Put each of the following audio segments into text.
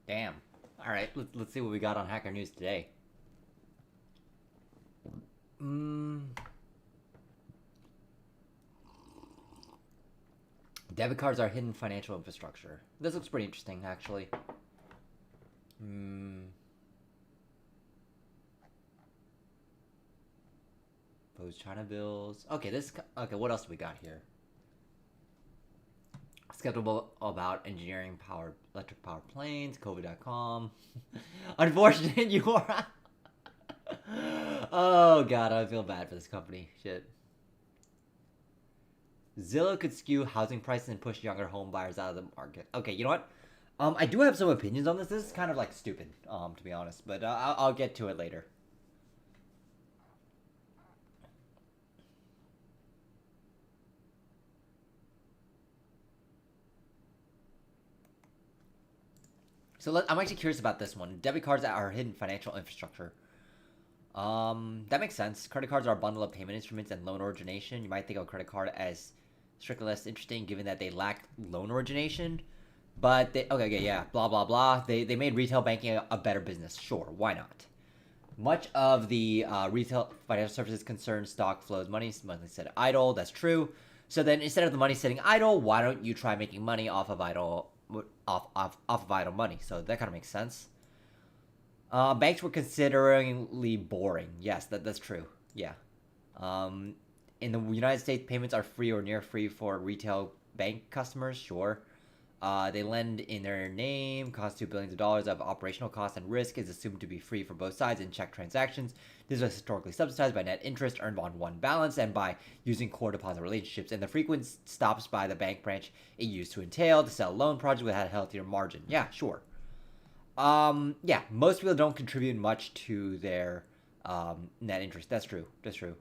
Damn. All right, let's see what we got on Hacker News today. Mm, Debit cards are hidden financial infrastructure. This looks pretty interesting, actually. Mm, Those China bills. Okay. What else do we got here? Skeptical about engineering powered electric powered planes. COVID.com. Unfortunate you are. Oh god, I feel bad for this company. Shit. Zillow could skew housing prices and push younger home buyers out of the market. Okay, you know what? I do have some opinions on this. This is kind of like stupid, to be honest, but I'll get to it later. I'm actually curious about this one. Debit cards are hidden financial infrastructure. That makes sense. Credit cards are a bundle of payment instruments and loan origination. You might think of a credit card as strictly less interesting given that they lack loan origination. But okay, yeah, blah blah blah. They made retail banking a better business. Sure, why not? Much of the retail financial services concern stock flows money set idle. That's true. So then instead of the money sitting idle, why don't you try making money off of idle money? So that kind of makes sense. Banks were considerably boring. Yes, that's true. Yeah. Um, in the United States, payments are free or near free for retail bank customers. Sure. They lend in their name, constitute billions of dollars of operational costs, and risk is assumed to be free for both sides in check transactions. This was historically subsidized by net interest earned on one balance and by using core deposit relationships and the frequent stops by the bank branch it used to entail to sell loan projects with a healthier margin. Yeah, sure. Yeah, most people don't contribute much to their net interest. That's true. That's true.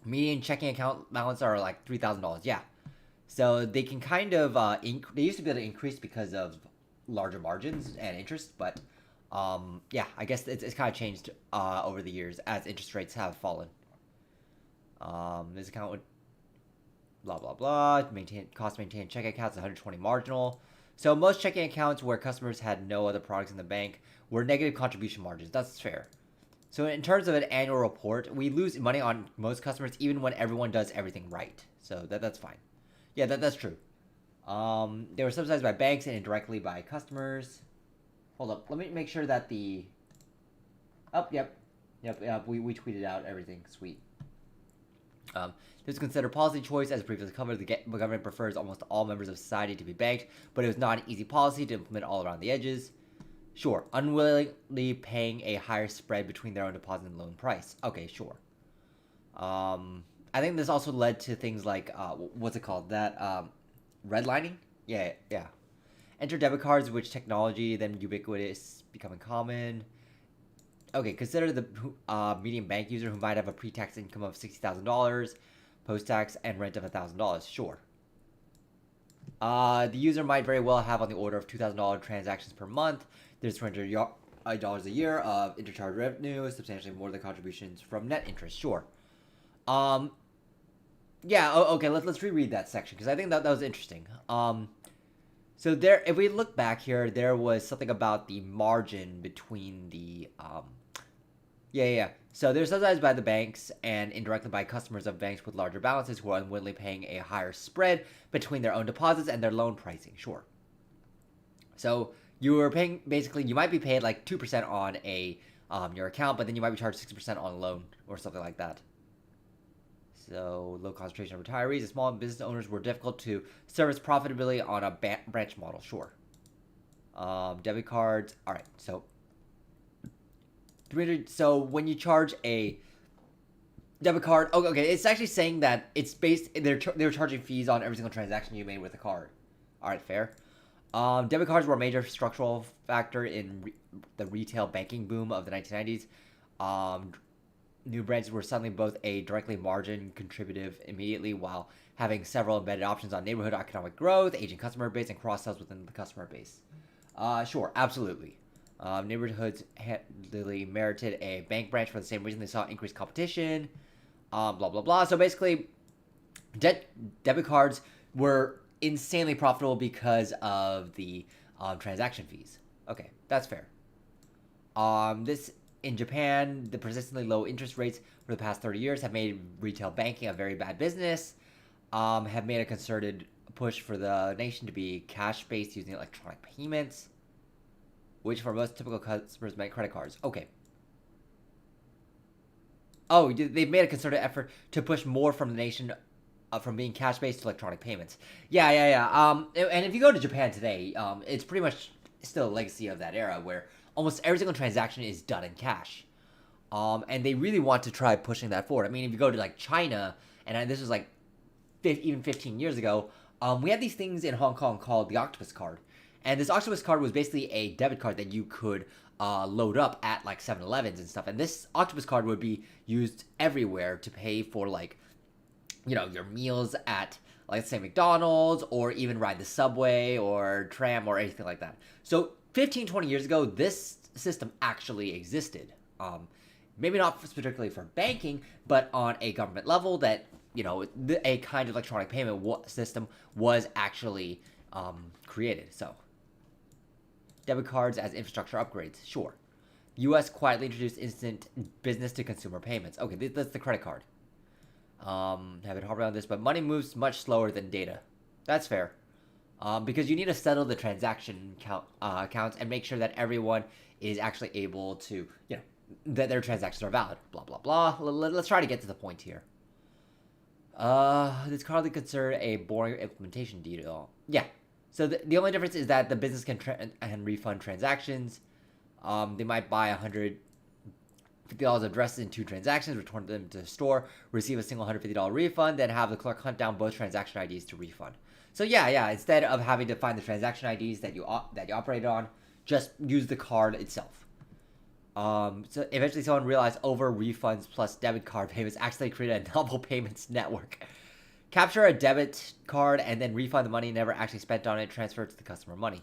Median checking account balance are like $3,000. Yeah, so they can kind of they used to be able to increase because of larger margins and interest, but yeah, I guess it's kind of changed over the years as interest rates have fallen. This account would blah blah blah maintain checking accounts 120 marginal. So most checking accounts where customers had no other products in the bank were negative contribution margins. That's fair. So in terms of an annual report, we lose money on most customers even when everyone does everything right. So that's fine. Yeah, that's true. They were subsidized by banks and indirectly by customers. Hold up, let me make sure that the. Oh, yep. We tweeted out everything. Sweet. This is considered policy choice, as previously covered. The government prefers almost all members of society to be banked, but it was not an easy policy to implement all around the edges. Sure, unwillingly paying a higher spread between their own deposit and loan price. Okay, sure. I think this also led to things like what's it called? That redlining. Yeah. Enter debit cards, which technology then ubiquitous, becoming common. Okay, consider the median bank user who might have a pre-tax income of $60,000, post-tax and rent of $1,000. Sure. The user might very well have on the order of $2,000 transactions per month. There's $200 a year of interchange revenue, substantially more than contributions from net interest. Sure. Um, yeah. Okay. Let's reread that section because I think that was interesting. So there, if we look back here, there was something about the margin between the yeah. So they're subsidized by the banks and indirectly by customers of banks with larger balances who are unwillingly paying a higher spread between their own deposits and their loan pricing. Sure. So you were paying basically, you might be paid like 2% on a your account, but then you might be charged 6% on a loan or something like that. So low concentration of retirees and small business owners were difficult to service profitably on a branch model. Sure. Debit cards. All right. So 300. So when you charge a debit card, okay, it's actually saying that it's based. They're charging fees on every single transaction you made with the card. All right, fair. Debit cards were a major structural factor in the retail banking boom of the 1990s. New branches were suddenly both a directly margin contributive immediately while having several embedded options on neighborhood economic growth, aging customer base, and cross sells within the customer base. Sure, absolutely. Neighborhoods really merited a bank branch for the same reason they saw increased competition. Blah blah blah. So basically, debit cards were insanely profitable because of the transaction fees. Okay, that's fair. This in Japan, the persistently low interest rates for the past 30 years have made retail banking a very bad business. Have made a concerted push for the nation to be cash-based using electronic payments, which for most typical customers meant credit cards. Okay. Oh, they've made a concerted effort to push more from the nation from being cash-based to electronic payments. Yeah. And if you go to Japan today, it's pretty much still a legacy of that era where almost every single transaction is done in cash. And they really want to try pushing that forward. I mean, if you go to like China, and this was like even 15 years ago, we had these things in Hong Kong called the Octopus Card. And this Octopus Card was basically a debit card that you could load up at like 7-Elevens and stuff. And this Octopus Card would be used everywhere to pay for like, your meals at, like, let's say McDonald's, or even ride the subway or tram or anything like that. So 15, 20 years ago, this system actually existed. Maybe not particularly for banking, but on a government level that, a kind of electronic payment system was actually created. So debit cards as infrastructure upgrades, sure. U.S. quietly introduced instant business-to-consumer payments. Okay, that's the credit card. Have been harping on this, but money moves much slower than data. That's fair. Because you need to settle the transaction accounts and make sure that everyone is actually able to, that their transactions are valid. Blah, blah, blah. Let's try to get to the point here. It's currently considered a boring implementation detail. Yeah. So the only difference is that the business can refund transactions. They might buy $150 of dresses in 2 transactions, return them to the store, receive a single $150 refund, then have the clerk hunt down both transaction IDs to refund. So yeah, instead of having to find the transaction IDs that you operate on, just use the card itself. So eventually someone realized over refunds plus debit card payments actually created a novel payments network. Capture a debit card and then refund the money never actually spent on it, transfer it to the customer money.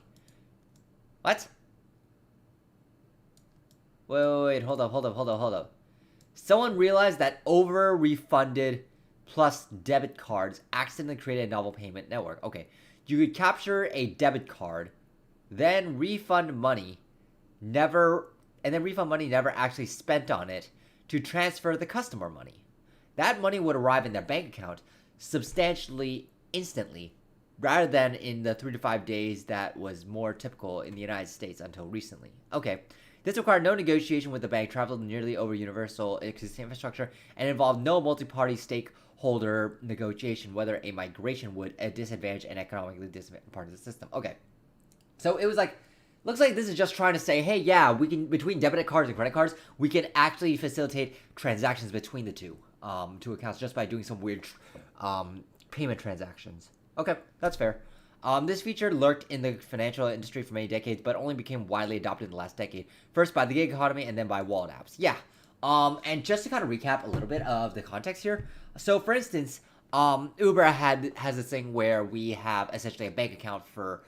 What? Wait, hold up. Someone realized that over refunded plus debit cards accidentally created a novel payment network. Okay, you could capture a debit card, then refund money never actually spent on it to transfer the customer money. That money would arrive in their bank account substantially instantly, rather than in the 3 to 5 days that was more typical in the United States until recently. Okay. This required no negotiation with the bank, traveled nearly over universal existing infrastructure, and involved no multi-party stakeholder negotiation, whether a migration would disadvantage an economically disadvantaged part of the system. Okay. So it was like, looks like this is just trying to say, hey, yeah, we can, between debit cards and credit cards, we can actually facilitate transactions between the two accounts just by doing some weird payment transactions. Okay, that's fair. This feature lurked in the financial industry for many decades, but only became widely adopted in the last decade. First by the gig economy, and then by wallet apps. Yeah. And just to kind of recap a little bit of the context here. So, for instance, Uber has this thing where we have essentially a bank account for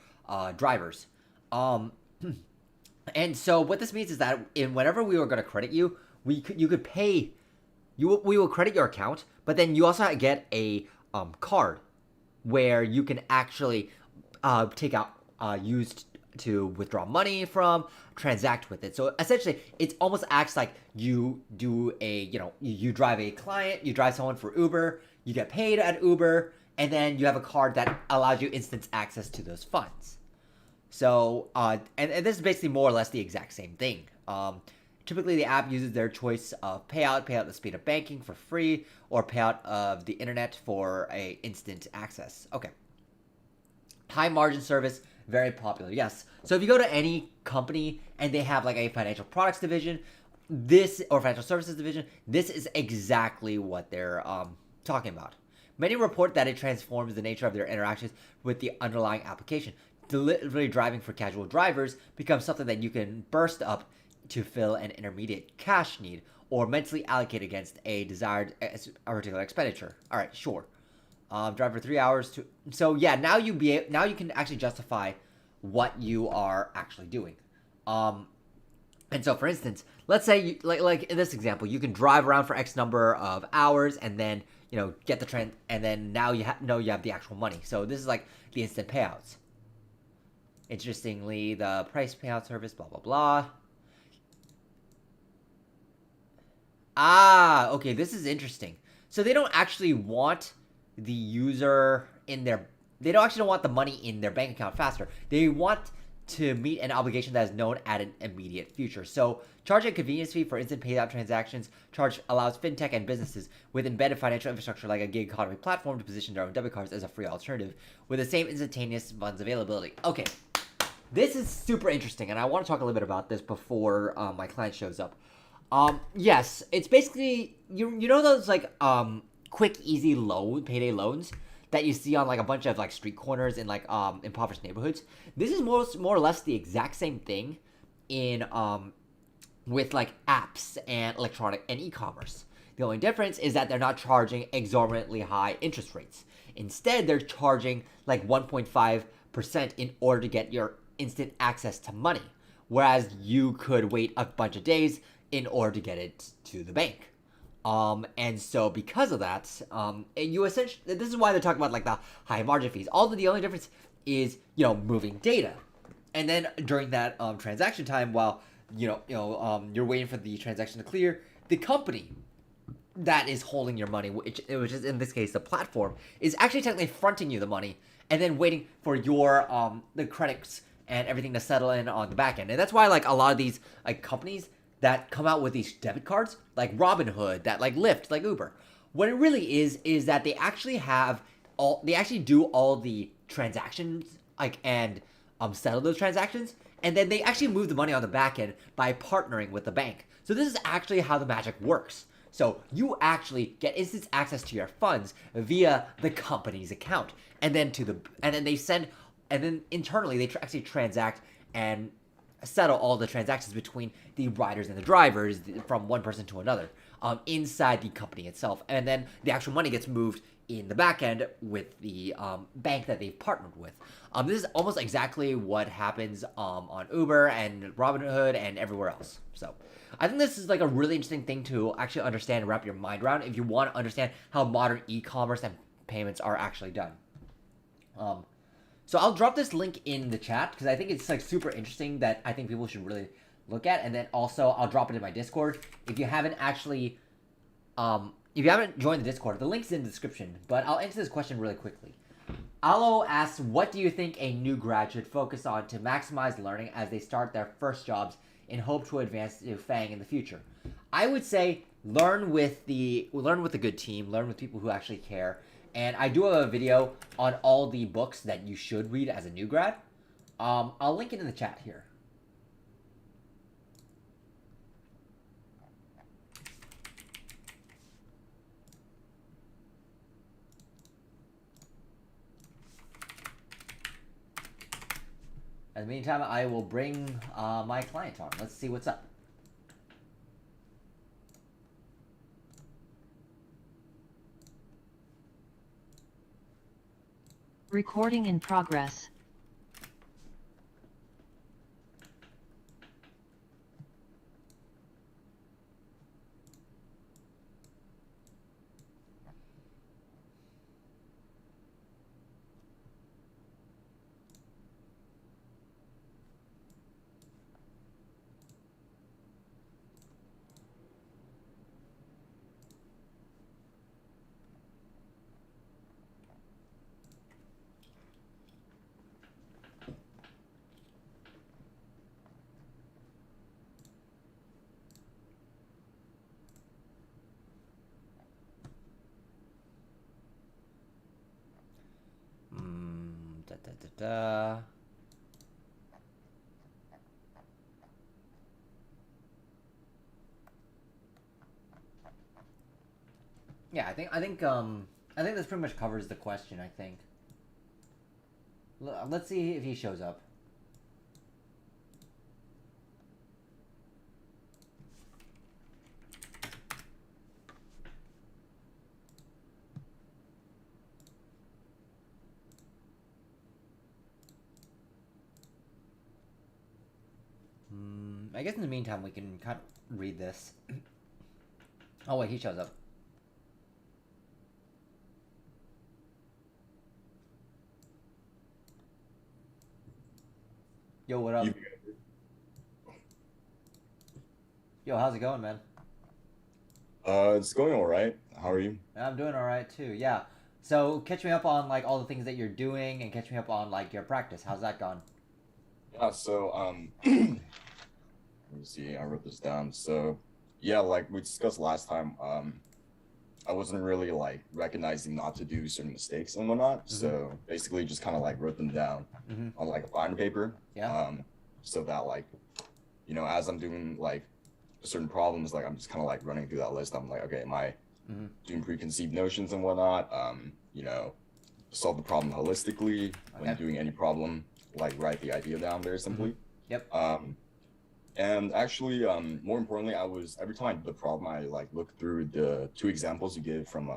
drivers. And so what this means is that whenever we were going to credit you, we could pay. We will credit your account, but then you also get a card where you can actually take out used to withdraw money from, transact with it. So essentially, it almost acts like you do you drive a client, you drive someone for Uber, you get paid at Uber, and then you have a card that allows you instant access to those funds. So, and this is basically more or less the exact same thing. Typically, the app uses their choice of payout the speed of banking for free, or payout of the internet for a instant access. Okay. High margin service, very popular. Yes. So if you go to any company and they have like a financial products division, or financial services division, this is exactly what they're talking about. Many report that it transforms the nature of their interactions with the underlying application. Delivery driving for casual drivers becomes something that you can burst up to fill an intermediate cash need or mentally allocate against a desired particular expenditure. All right, sure. Drive for 3 hours to. So yeah, now you can actually justify what you are actually doing. And so, for instance, let's say like in this example, you can drive around for X number of hours and then get the trend, and then now you have the actual money. So this is like the instant payouts. Interestingly, the price payout service, blah, blah, blah. Ah, okay, this is interesting. So they don't actually want the user in their they don't actually want the money in their bank account faster. They want to meet an obligation that is known at an immediate future. So charge a convenience fee for instant payout transactions. Charge allows fintech and businesses with embedded financial infrastructure like a gig economy platform to position their own debit cards as a free alternative with the same instantaneous funds availability. Okay, this is super interesting, and I want to talk a little bit about this before my client shows up. Yes, it's basically you know those like quick easy payday loans that you see on like a bunch of like street corners in like impoverished neighborhoods. This is more or less the exact same thing in with like apps and electronic and e-commerce. The only difference is that they're not charging exorbitantly high interest rates. Instead, they're charging like 1.5% in order to get your instant access to money, whereas you could wait a bunch of days in order to get it to the bank. And so because of that, you essentially, this is why they're talking about like the high margin fees. The only difference is, moving data. And then during that transaction time, while you're waiting for the transaction to clear, the company that is holding your money, which is in this case the platform, is actually technically fronting you the money and then waiting for your the credits and everything to settle in on the back end. And that's why like a lot of these like companies that come out with these debit cards, like Robinhood, that like Lyft, like Uber, what it really is that they actually do all the transactions like and settle those transactions, and then they actually move the money on the back end by partnering with the bank. So this is actually how the magic works. So you actually get instant access to your funds via the company's account, and then internally they actually transact and settle all the transactions between the riders and the drivers from one person to another inside the company itself, and then the actual money gets moved in the back end with the bank that they've partnered with. This is almost exactly what happens on Uber and Robinhood and everywhere else. So I think this is like a really interesting thing to actually understand and wrap your mind around if you want to understand how modern e-commerce and payments are actually done. So I'll drop this link in the chat because I think it's like super interesting that I think people should really look at. And then also I'll drop it in my Discord. If you haven't joined the Discord, the link's in the description. But I'll answer this question really quickly. Alo asks, what do you think a new grad should focus on to maximize learning as they start their first jobs in hope to advance to FANG in the future? I would say learn with a good team, learn with people who actually care. And I do have a video on all the books that you should read as a new grad. I'll link it in the chat here. In the meantime, I will bring my client on. Let's see what's up. Recording in progress. Yeah, I think this pretty much covers the question. I think. Let's see if he shows up. I guess in the meantime we can kind of read this. Oh wait, he shows up. Yo, what You, up? Yo, how's it going, man? it's going all right. How are you? I'm doing all right too. Yeah. So catch me up on like all the things that you're doing, and catch me up on like your practice. How's that gone? Yeah, so let me see. I wrote this down. So, yeah, like we discussed last time, I wasn't really like recognizing not to do certain mistakes and whatnot. Mm-hmm. So basically, just kind of like wrote them down Mm-hmm. on like a binder paper, Yeah. so that like as I'm doing like certain problems, like I'm just kind of like running through that list. I'm like, okay, am I Mm-hmm. doing preconceived notions and whatnot? Solve the problem holistically when Okay. doing any problem, like write the idea down very Mm-hmm. simply. Yep. And actually, more importantly, I was every time I did the problem, I like looked through the two examples you gave from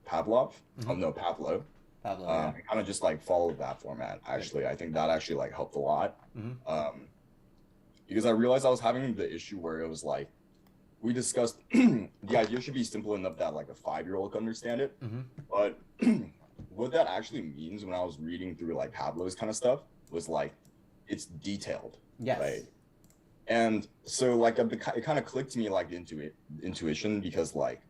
Pavlov. Oh Mm-hmm. no, Pavlo. Pablo. Yeah. I kind of just like followed that format. Actually, I think that actually like helped a lot. Mm-hmm. Because I realized I was having the issue where it was like we discussed the idea should be simple enough that like a 5-year-old can understand it. Mm-hmm. But what that actually means when I was reading through like Pablo's kind of stuff was like it's detailed, Yes. right? And so like it kind of clicked to me like intuition because like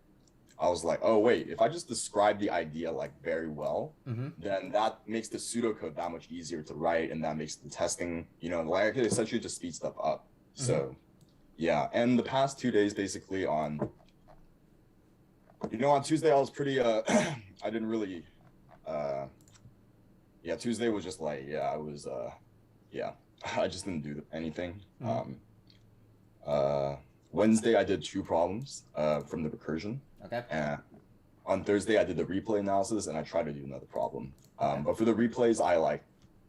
I was like, oh wait, if I just describe the idea like very well, Mm-hmm. then that makes the pseudocode that much easier to write, and that makes the testing, like it essentially just speeds stuff up. So yeah, and the past 2 days basically on Tuesday I was pretty I didn't really yeah, Tuesday was just like I was yeah, I just didn't do anything. Mm-hmm. Wednesday I did 2 problems from the recursion. Okay. On Thursday I did the replay analysis and I tried to do another problem. Okay. But for the replays I like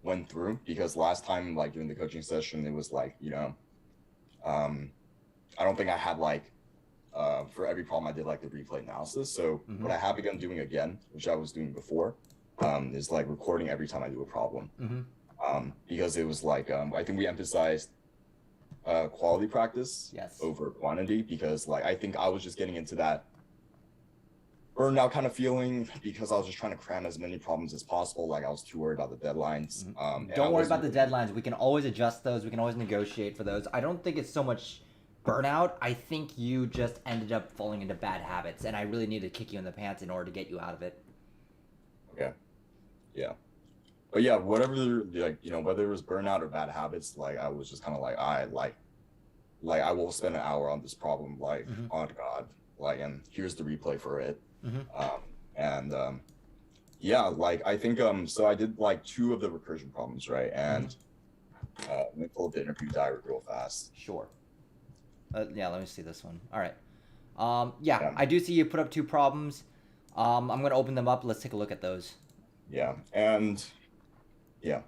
went through because last time like during the coaching session it was like I don't think I had like for every problem I did like the replay analysis. So what I have begun doing again, which I was doing before, is like recording every time I do a problem. Because it was like I think we emphasized quality practice Yes. over quantity because like I think I was just getting into that burnout kind of feeling because I was just trying to cram as many problems as possible. Like I was too worried about the deadlines. And I Don't worry wasn't about the deadlines. We can always adjust those. We can always negotiate for those. I don't think it's so much burnout. I think you just ended up falling into bad habits, and I really need to kick you in the pants in order to get you out of it. Okay. Yeah. But yeah, whatever, like, whether it was burnout or bad habits, like I was just kind of like, I will spend an hour on this problem, like, on God, like, and here's the replay for it. Yeah, like, I think, so I did like 2 of the recursion problems, right? And let me pull up the interview diary real fast. Sure. Yeah, let me see this one. All right. Yeah, Yeah. I do see you put up 2 problems. I'm going to open them up. Let's take a look at those. Yeah, and yeah.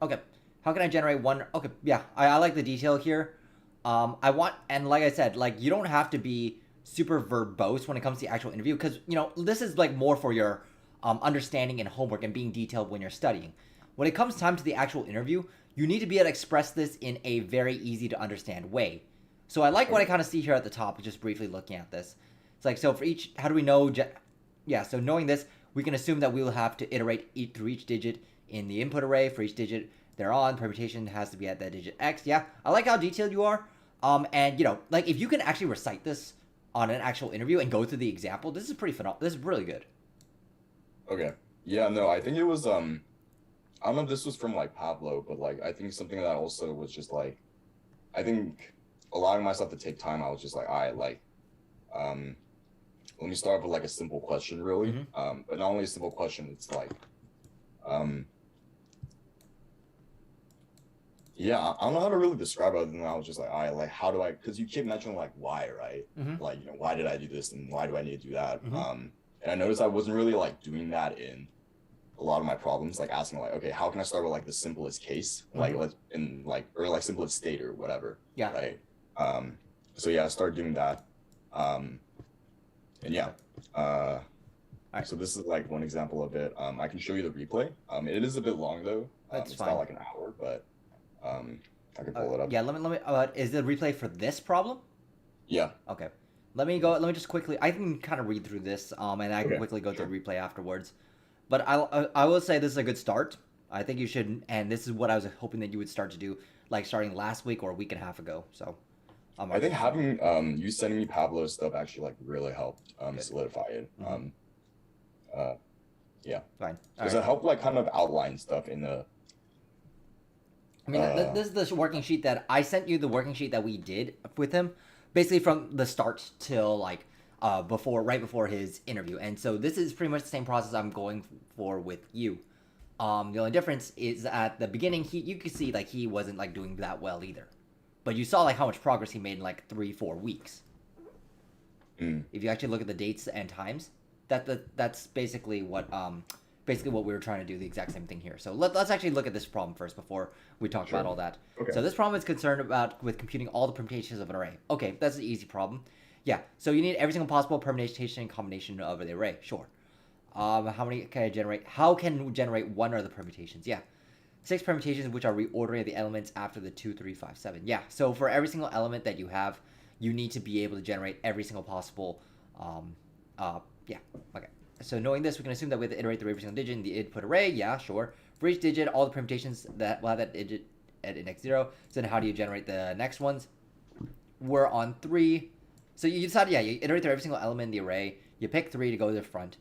Okay. How can I generate one? Okay, yeah, I like the detail here. I want, and like I said, like you don't have to be super verbose when it comes to the actual interview because, this is like more for your understanding and homework and being detailed when you're studying. When it comes time to the actual interview, you need to be able to express this in a very easy to understand way. So I like what I kind of see here at the top, just briefly looking at this. It's like, so for each, how do we know? Yeah, so knowing this, we can assume that we will have to iterate through each digit in the input array. For each digit thereon, permutation has to be at that digit X. Yeah, I like how detailed you are. And like if you can actually recite this on an actual interview and go through the example, this is pretty phenomenal. This is really good. Okay. Yeah, no, I think it was, I don't know if this was from like Pablo, but like, I think something that also was just like, I think allowing myself to take time, I was just like, all right, like, let me start with like a simple question really. But not only a simple question, it's like, yeah, I don't know how to really describe it other than I was just like, all right, like, how do I, because you keep mentioning like why, right? Like, why did I do this and why do I need to do that? And I noticed I wasn't really like doing that in a lot of my problems, like asking like, okay, how can I start with like the simplest case, like let's in like or like simplest state or whatever. Yeah. Right. So yeah, I started doing that. And yeah. Right. So this is like one example of it. I can show you the replay. It is a bit long though. That's it's fine. not like an hour, but I can pull it up. Yeah, let me. Is the replay for this problem? Yeah. Okay. Let me just quickly. I can kind of read through this, and I can Okay, quickly go sure. through the replay afterwards. But I will say this is a good start. I think you should, and this is what I was hoping that you would start to do, like starting last week or a week and a half ago. So, I think having you sending me Pablo's stuff actually like really helped Good. solidify it. Yeah, Fine. because it helped like kind of outline stuff in the. I mean, this is the working sheet that I sent you. The working sheet that we did with him, basically from the start till like right before his interview, and so this is pretty much the same process I'm going for with you. The only difference is at the beginning, you could see like he wasn't like doing that well either, but you saw like how much progress he made in like 3-4 weeks. If you actually look at the dates and times, that's basically what we were trying to do, the exact same thing here. So let's actually look at this problem first before we talk about all that. Okay. So this problem is concerned with computing all the permutations of an array. Okay, that's an easy problem. Yeah, so you need every single possible permutation and combination of the array. Sure. How many can I generate? How can we generate one of the permutations? Yeah. 6 permutations, which are reordering of the elements after the 2, 3, 5, 7. Yeah, so for every single element that you have, you need to be able to generate every single possible, yeah, okay. So knowing this, we can assume that we have to iterate through every single digit in the input array. Yeah, sure. For each digit, all the permutations that will have that digit at index 0. So then how do you generate the next ones? We're on 3. So you decide, yeah, you iterate through every single element in the array. You pick 3 to go to the front.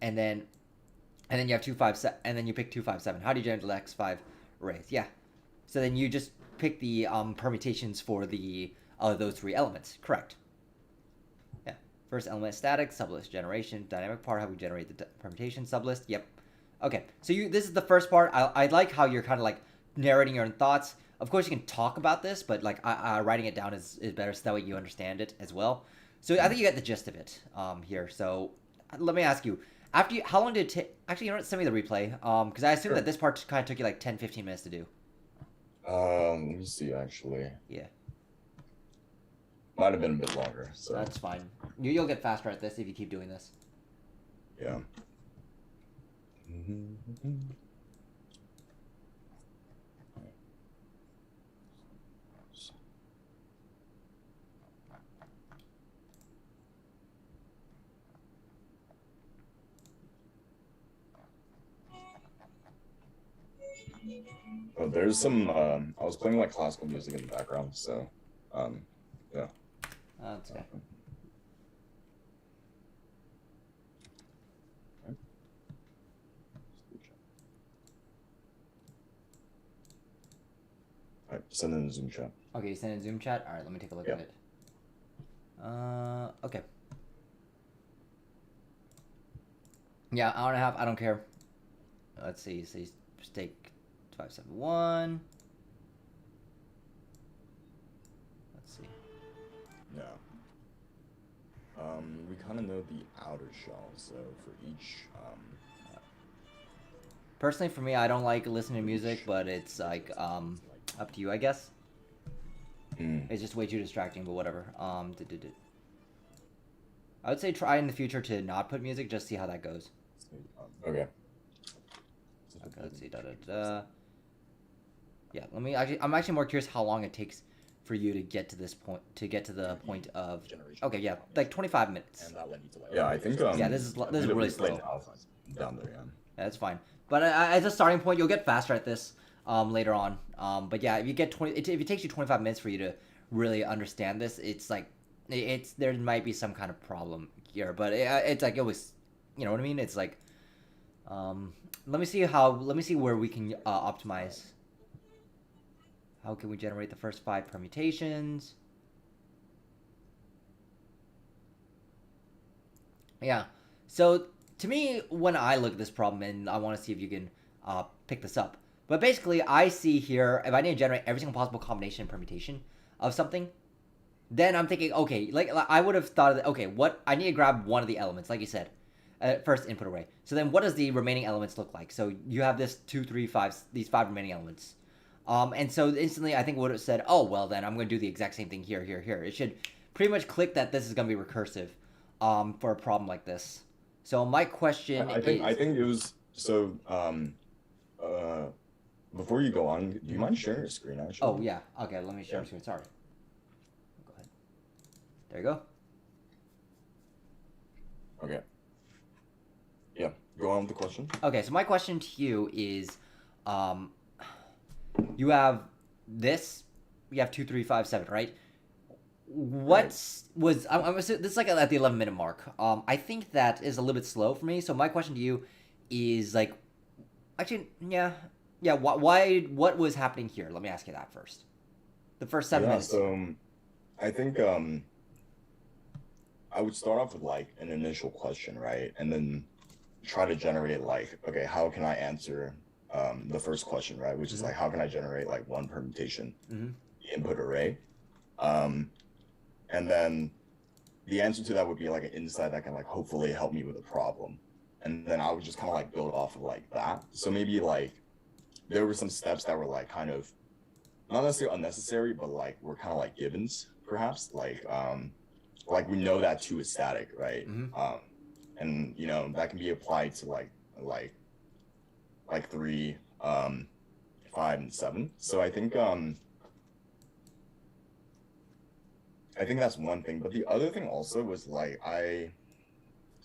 And then you have 2, 5, 7, and then you pick 2, 5, 7. How do you generate the next 5 arrays? Yeah. So then you just pick the permutations for the those 3 elements. Correct. Yeah. First element static, sublist generation, dynamic part, how we generate the permutation sublist. Yep. Okay. So this is the first part. I like how you're kind of like narrating your own thoughts. Of course, you can talk about this, but like writing it down is better, so that way you understand it as well. So I think you get the gist of it here. So let me ask you. How long did it take? Actually, you know what? Send me the replay. Because I assume that this part kind of took you like 10-15 minutes to do. Let me see. Actually, Yeah. Might have been a bit longer. So That's fine. You'll get faster at this if you keep doing this. yeah. Oh, there's some. I was playing like classical music in the background, so yeah. That's okay. All right, send in the Zoom chat. Okay, you send in Zoom chat? Alright, let me take a look at it. Okay. Yeah, hour and a half, I don't care. Let's see, so stake 571. Let's see. Yeah. We kind of know the outer shell, so for each Personally, for me, I don't like listening to music, but it's like up to you, I guess. It's just way too distracting, but whatever. I would say try in the future to not put music, just see how that goes. Okay. Okay, let's see. Yeah, I'm actually more curious how long it takes for you to get to this point, of. Okay, yeah, like 25 minutes. Yeah, I think. Yeah, this is really slow. Down there, yeah. Yeah, that's fine. But as a starting point, you'll get faster at this later on. But yeah, if you get if it takes you 25 minutes for you to really understand this, it's like there might be some kind of problem here. But it's like it was, you know what I mean? It's like, let me see where we can optimize. How can we generate the first 5 permutations? Yeah. So to me, when I look at this problem, and I want to see if you can pick this up, but basically, I see here if I need to generate every single possible combination and permutation of something, then I'm thinking, okay, like I would have thought of that. Okay, what I need to grab one of the elements, like you said, first input array. So then, what does the remaining elements look like? So you have this 2, 3, 5, these 5 remaining elements. And so instantly, I think would have said, oh well, then I'm going to do the exact same thing here. It should pretty much click that this is going to be recursive, for a problem like this. So my question I think it was so. Before you go on, do you mind sharing your screen? Actually. Oh yeah. Okay. Let me share my screen. Sorry. Go ahead. There you go. Okay. Yeah. Go on with the question. Okay. So my question to you is, Um, you have this. You have 2, 3, 5, 7, right? What was I'm this is like at the 11-minute mark. I think that is a little bit slow for me. So my question to you is like, actually, yeah. Why? What was happening here? Let me ask you that first. The first 7 minutes. So I think I would start off with like an initial question, right? And then try to generate like, okay, how can I answer the first question, right? Which is like, how can I generate like one permutation input array? And then the answer to that would be like an insight that can like hopefully help me with a problem. And then I would just kind of like build off of like that. So maybe like there were some steps that were like kind of not necessarily unnecessary, but like were kind of like givens, perhaps. Like we know that two is static, right? And you know that can be applied to like 3, 5, and 7. So I think that's one thing. But the other thing also was like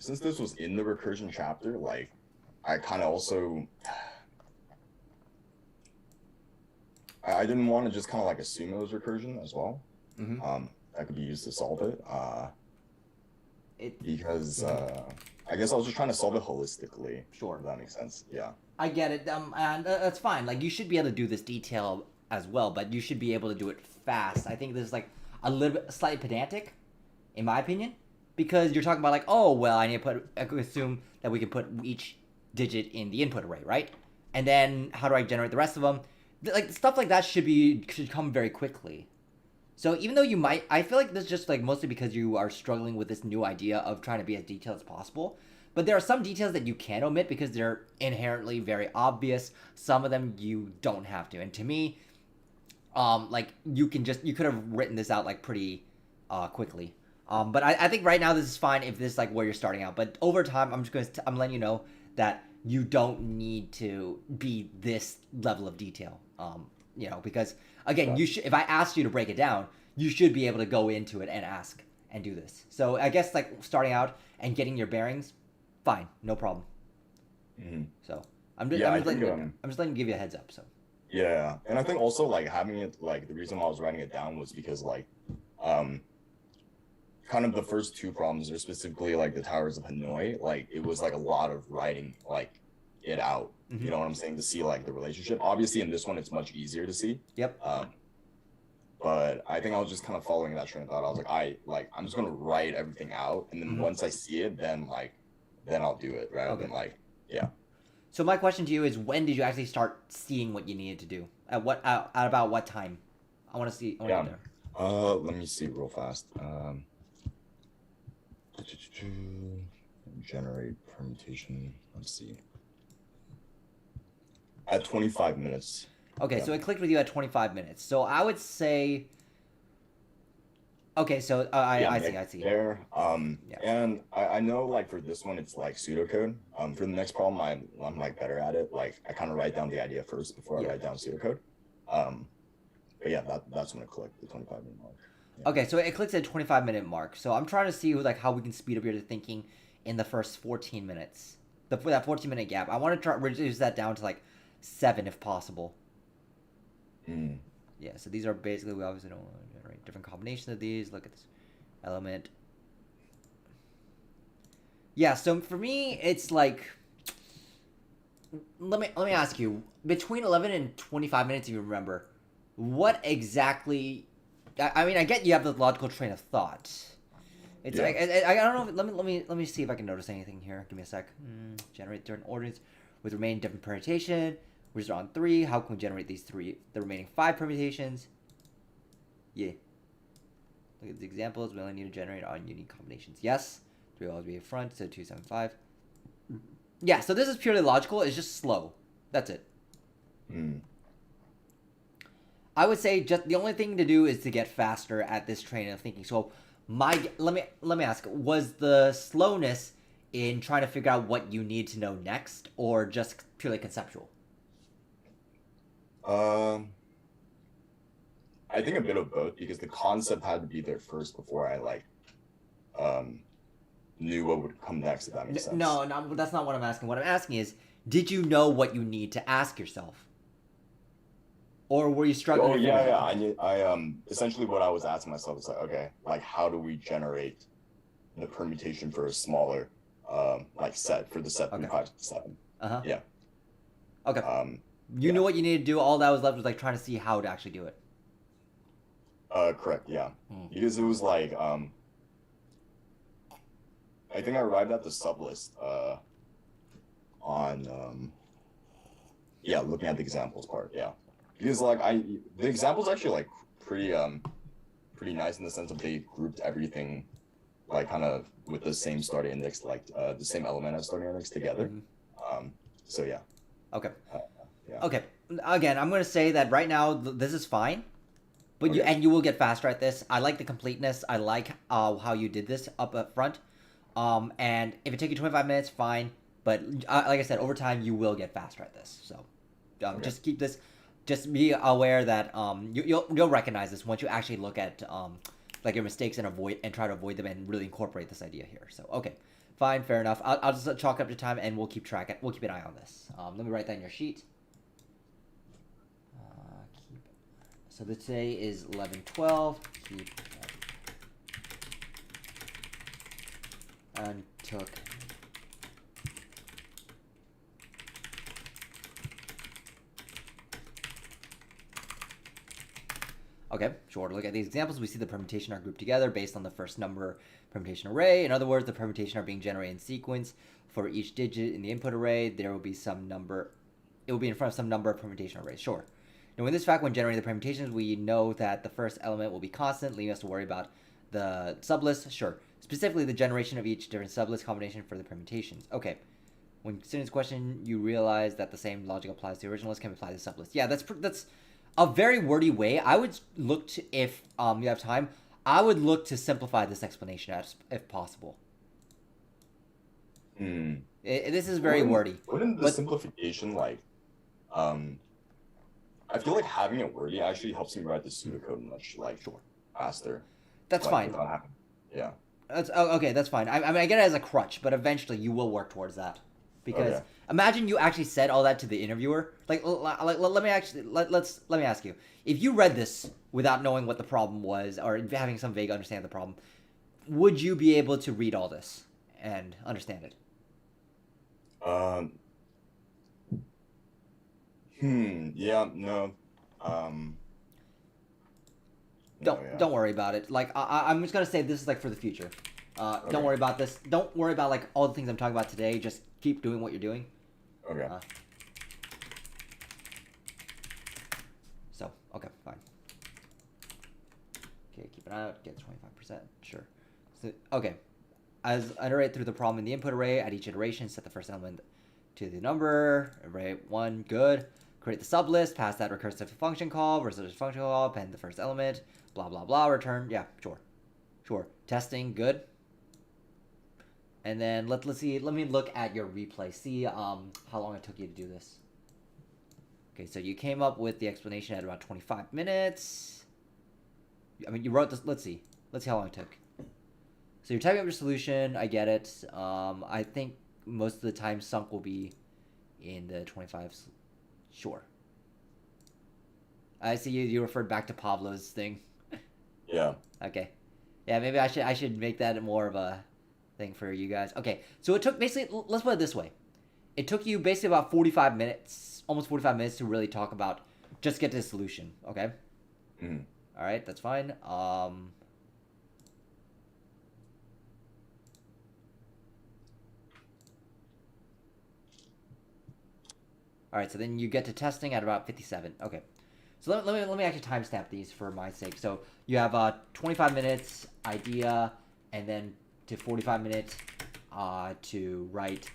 since this was in the recursion chapter, like I kind of also I didn't want to just kind of like assume it was recursion as well. That could be used to solve it. Because I guess I was just trying to solve it holistically. Sure. If that makes sense. Yeah. I get it. And that's fine. Like you should be able to do this detail as well, but you should be able to do it fast. I think this is like a little bit slightly pedantic, in my opinion, because you're talking about like, oh well, I could assume that we can put each digit in the input array, right? And then how do I generate the rest of them? Like stuff like that should come very quickly. So even though I feel like this is just like mostly because you are struggling with this new idea of trying to be as detailed as possible. But there are some details that you can omit because they're inherently very obvious. Some of them you don't have to. And to me, like you could have written this out like pretty quickly. But I think right now this is fine if this is like where you're starting out. But over time, I'm letting you know that you don't need to be this level of detail. Because again, if I asked you to break it down, you should be able to go into it and ask and do this. So I guess like starting out and getting your bearings, fine, no problem. So I'm just letting you give you a heads up. So yeah, and I think also like having it like the reason why I was writing it down was because like kind of the first two problems are specifically like the towers of Hanoi. Like it was like a lot of writing like it out. You know what I'm saying, to see like the relationship. Obviously in this one it's much easier to see. Yep. But I think I was just kind of following that train of thought. I was like, I'm just gonna write everything out, and then once I see it, then I'll do it rather than like, yeah. So my question to you is, when did you actually start seeing what you needed to do? At about what time? I want to see. Yeah. Let me see real fast. Generate permutation. Let's see. At 25 minutes. Okay, so it clicked with you at 25 minutes. So I would say. Okay, so I see. There. And I know like for this one it's like pseudocode. For the next problem I'm like better at it. Like I kind of write down the idea first before I write down pseudocode. But yeah, that's when it clicked, the 25-minute mark. Yeah. Okay, so it clicks at 25-minute mark. So I'm trying to see like how we can speed up your thinking in the first 14 minutes. That 14-minute gap. I want to try reduce that down to like 7 if possible. Yeah, so these are basically, we obviously don't want to generate different combinations of these. Look at this element. Yeah, so for me, it's like, let me ask you, between 11 and 25 minutes, if you remember, what exactly, I mean, I get you have the logical train of thought. It's like, I don't know, let me see if I can notice anything here. Give me a sec. Generate different orders with remaining different permutation. We're just on 3. How can we generate the remaining 5 permutations? Yeah. Look at the examples. We only need to generate on unique combinations. Yes. 3 will always be in front, so 2, 7, 5. Yeah, so this is purely logical. It's just slow. That's it. I would say just the only thing to do is to get faster at this train of thinking. So let me ask, was the slowness in trying to figure out what you need to know next, or just purely conceptual? I think a bit of both, because the concept had to be there first before I knew what would come next, if that makes sense. No, that's not what I'm asking. What I'm asking is, did you know what you need to ask yourself? or were you struggling? Oh yeah, yeah. I essentially what I was asking myself is like, okay, like how do we generate the permutation for a smaller like set for the set Okay. 357? Uh-huh. Yeah. Okay. You Yeah. knew what you needed to do. All that was left was like trying to see how to actually do it. Correct. Yeah. Because it was like I think I arrived at the sublist on yeah, looking at the examples part. Yeah. Because like the examples actually like pretty nice in the sense of they grouped everything like kind of with the same starting index, like the same element as starting index together. So yeah. Okay. Yeah. Okay. Again, I'm gonna say that right now this is fine, but Okay. you will get faster at this. I like the completeness. I like how you did this up front. And if it takes you 25 minutes, fine. But like I said, over time you will get faster at this. So Okay. just keep this. Just be aware that you'll recognize this once you actually look at like your mistakes and try to avoid them and really incorporate this idea here. So okay, fine, fair enough. I'll just chalk up the time and we'll keep an eye on this. Let me write that in your sheet. So today is 11:12. Keep and took. Okay, sure. To look at these examples, we see the permutation are grouped together based on the first number permutation array. In other words, the permutation are being generated in sequence. For each digit in the input array, there will be some number. It will be in front of some number of permutation arrays. Sure. Now, in this fact, when generating the permutations, we know that the first element will be constant, leaving us to worry about the sublist. Sure. Specifically, the generation of each different sublist combination for the permutations. Okay. When considering this question, you realize that the same logic applies to the original list can be applied to the sublist. Yeah, that's a very wordy way. I would look to, if you have time, I would look to simplify this explanation if possible. This is very wordy. Wouldn't the simplification like, I feel like having it wordy actually helps me write the pseudocode much like faster. That's fine. Yeah. That's okay. That's fine. I mean, I get it as a crutch, but eventually you will work towards that. Because imagine you actually said all that to the interviewer. Like let me ask you: if you read this without knowing what the problem was or having some vague understanding of the problem, would you be able to read all this and understand it? Yeah. No. Don't worry about it. Like I'm just gonna say this is like for the future. Don't worry about this. Don't worry about like all the things I'm talking about today. Just keep doing what you're doing. Okay. Okay, fine. Okay, keep it out. Get 25%. Sure. So, okay. As iterate through the problem in the input array, at each iteration, set the first element to the number. Array 1, good. Create the sublist, pass that recursive function call, recursive function call, append the first element, blah, blah, blah, return. Yeah, sure. Sure. Testing, good. And then let's see, let me look at your replay. See how long it took you to do this. Okay, so you came up with the explanation at about 25 minutes. I mean, you wrote this, let's see how long it took. So you're typing up your solution, I get it. I think most of the time sunk will be in the 25s. Sure. I see you referred back to Pablo's thing. Yeah. Okay. Yeah, maybe I should make that more of a thing for you guys. Okay, so it took basically, let's put it this way. It took you basically about 45 minutes, almost 45 minutes to really talk about, just get to the solution, okay? Mm-hmm. All right, that's fine. All right, so then you get to testing at about 57. Okay, so let me actually timestamp these for my sake. So you have 25 minutes idea, and then to 45 minutes to write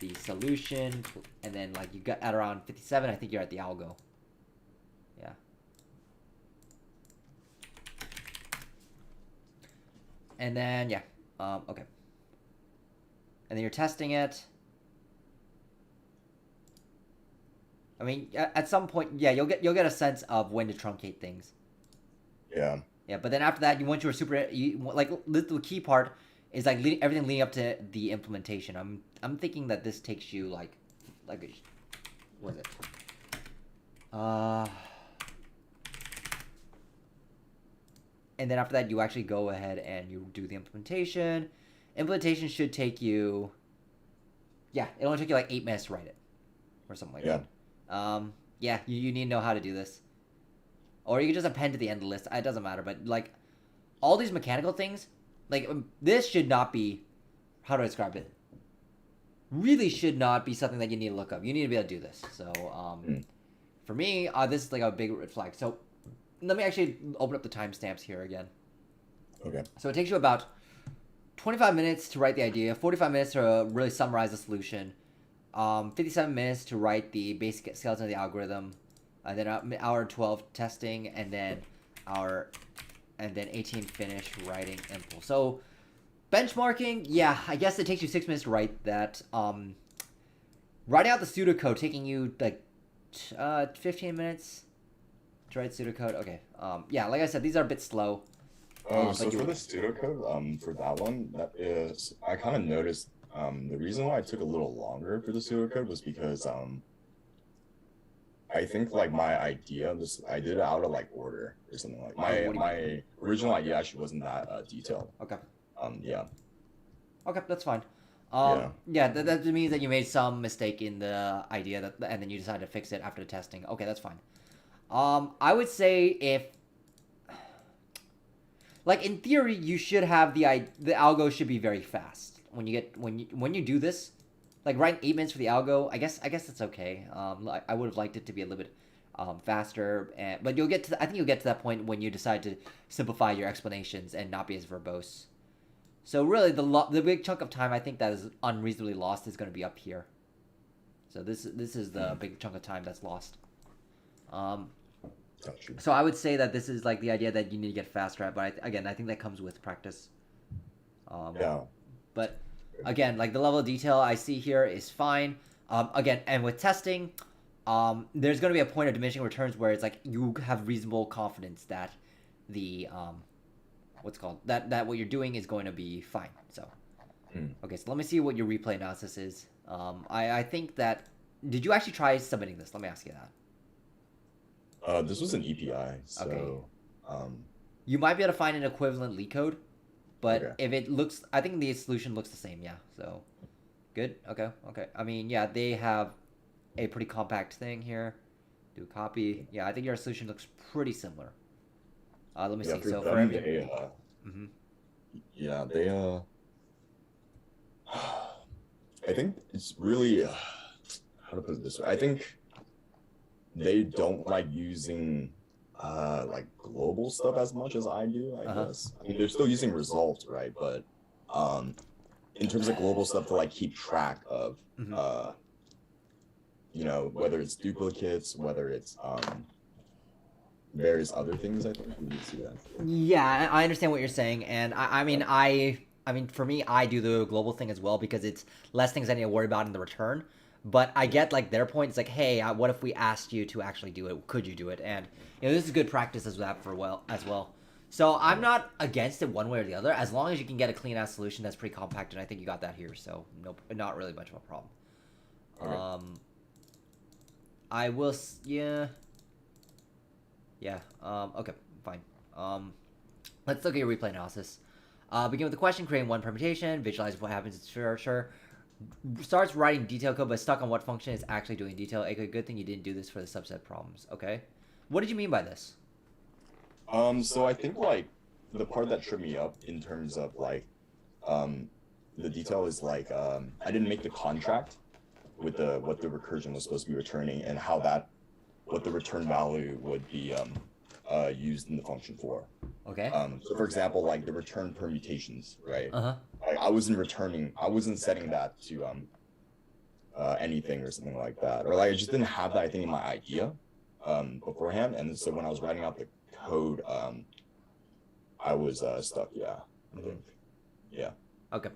the solution, and then like you got at around 57. I think you're at the algo. Yeah. And then yeah, okay. And then you're testing it. I mean, at some point, yeah, you'll get a sense of when to truncate things. Yeah. Yeah, but then after that, once you were like the key part is like everything leading up to the implementation. I'm thinking that this takes you like what is it? and then after that, you actually go ahead and you do the implementation. Implementation should take you, yeah, it only took you like 8 minutes to write it, or something like that. Yeah, you need to know how to do this, or you can just append to the end of the list. It doesn't matter, but like all these mechanical things, like this should not be, how do I describe it? Really should not be something that you need to look up. You need to be able to do this. So for me, this is like a big red flag. So let me actually open up the timestamps here again. Okay. So it takes you about 25 minutes to write the idea, 45 minutes to really summarize the solution, 57 minutes to write the basic skeleton of the algorithm, and then an hour and 12 testing, and then 18 finish writing impulse. So benchmarking, yeah, I guess it takes you 6 minutes to write that. Writing out the pseudocode taking you like 15 minutes to write pseudocode. Okay. Yeah, like I said, these are a bit slow. So for the pseudocode, for that one, that is, I kind of noticed the reason why it took a little longer for the pseudocode was because I think like my idea, I did it out of like order or something like my original idea actually wasn't that detailed. Okay. Yeah. Okay, that's fine. Yeah, that means that you made some mistake in the idea and then you decided to fix it after the testing. Okay, that's fine. I would say if, like in theory, you should have the algo should be very fast when you do this. Like writing 8 minutes for the algo, I guess it's okay. I would have liked it to be a little bit faster, but I think you'll get to that point when you decide to simplify your explanations and not be as verbose. So really, the big chunk of time I think that is unreasonably lost is going to be up here. So this is the big chunk of time that's lost. So I would say that this is like the idea that you need to get faster at, but I think that comes with practice. Yeah. But again, like the level of detail I see here is fine. Again, and with testing, there's going to be a point of diminishing returns where it's like you have reasonable confidence that the that what you're doing is going to be fine. So okay, so let me see what your replay analysis is. I think that, did you actually try submitting this? Let me ask you that. This was an EPI, so okay. You might be able to find an equivalent LeetCode, but okay. if it looks, I think the solution looks the same. Yeah, so good. Okay. I mean, yeah, they have a pretty compact thing here. Do a copy. Yeah, I think your solution looks pretty similar. Let me see. So for every, yeah, they I think it's really how to put it this way. I think they don't like using like global stuff as much as I do, I guess. I mean, they're still using results, right? But in terms of global stuff to like keep track of you know, whether it's duplicates, whether it's various other things, I think we need to see that. Yeah, I understand what you're saying, and I mean, for me, I do the global thing as well because it's less things I need to worry about in the return. But I get like their point. It's like, hey, what if we asked you to actually do it? Could you do it? And you know, this is good practice as well. So I'm not against it one way or the other, as long as you can get a clean ass solution that's pretty compact, and I think you got that here. So nope, not really much of a problem. Okay. I will, yeah. Okay, fine. Let's look at your replay analysis. Begin with the question, creating one permutation, visualize what happens, sure. Starts writing detail code, but stuck on what function is actually doing detail. A good thing you didn't do this for the subset problems. Okay. What did you mean by this? So I think like the part that tripped me up in terms of like the detail is like I didn't make the contract with what the recursion was supposed to be returning and what the return value would be used in the function for. Okay. So for example, like the return permutations, right? Uh-huh. I wasn't setting that to anything or something like that, or like I just didn't have that, I think, in my idea beforehand, and so when I was writing out the code, I was stuck. Yeah. I think. Yeah. Okay.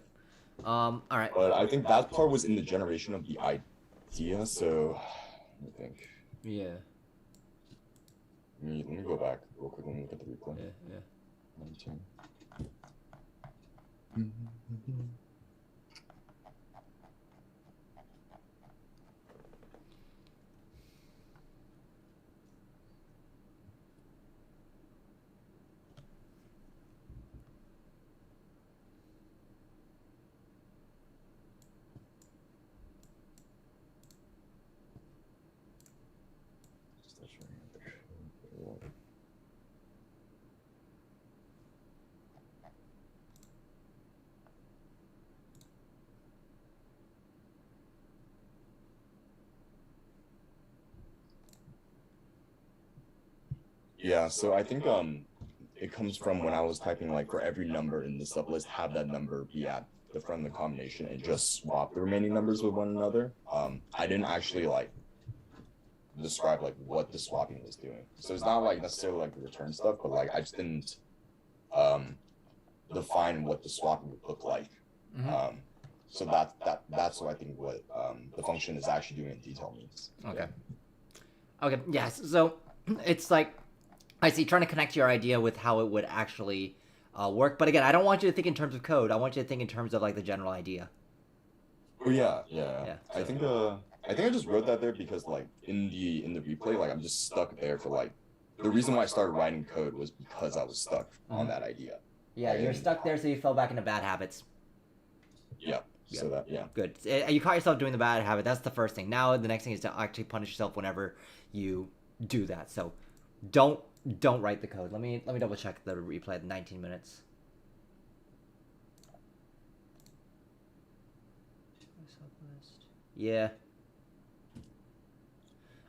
All right. But I think that part was in the generation of the idea, so I think. Yeah. Let me go back real quick and look at the replay. Yeah. Yeah, so I think it comes from when I was typing like for every number in the sublist, have that number be at the front of the combination and just swap the remaining numbers with one another. I didn't actually like describe like what the swapping was doing. So it's not like necessarily like the return stuff, but like I just didn't um define what the swapping would look like. Um so that's what I think what the function is actually doing in detail means. Okay. Okay, yes. So it's like, I see, trying to connect your idea with how it would actually work. But again, I don't want you to think in terms of code. I want you to think in terms of like the general idea. Oh yeah. Yeah. I think I just wrote that there because like in the replay, like I'm just stuck there for like the reason why I started writing code was because I was stuck on that idea. Yeah, you're stuck there, so you fell back into bad habits. Yeah. So that Good. You caught yourself doing the bad habit. That's the first thing. Now the next thing is to actually punish yourself whenever you do that. So don't write the code. Let me double check the replay at 19 minutes. Yeah.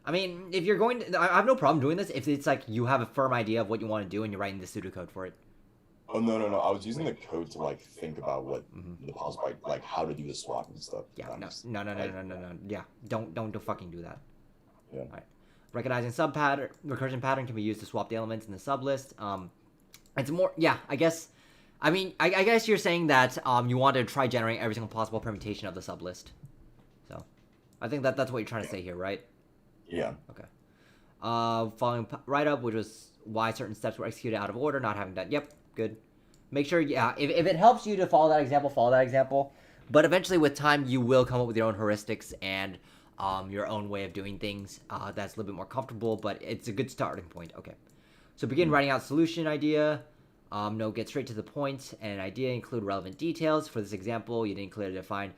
I mean, if you're going to, I have no problem doing this if it's like you have a firm idea of what you want to do and you're writing the pseudocode for it. Oh no. I was using the code to like think about what the possible like how to do the swap and stuff. Yeah, no. Yeah, don't fucking do that. Yeah. All right. Recognizing recursion pattern can be used to swap the elements in the sublist. It's more, yeah, I guess. I mean, I guess you're saying that you want to try generating every single possible permutation of the sublist. So, I think that's what you're trying to say here, right? Yeah. Okay. Following write up, which was why certain steps were executed out of order, not having done. Yep, good. Make sure, yeah, if it helps you to follow that example, follow that example. But eventually, with time, you will come up with your own heuristics and your own way of doing things that's a little bit more comfortable, but it's a good starting point. Okay. So begin writing out solution idea. No, get straight to the point. And an idea include relevant details. For this example, you didn't clearly define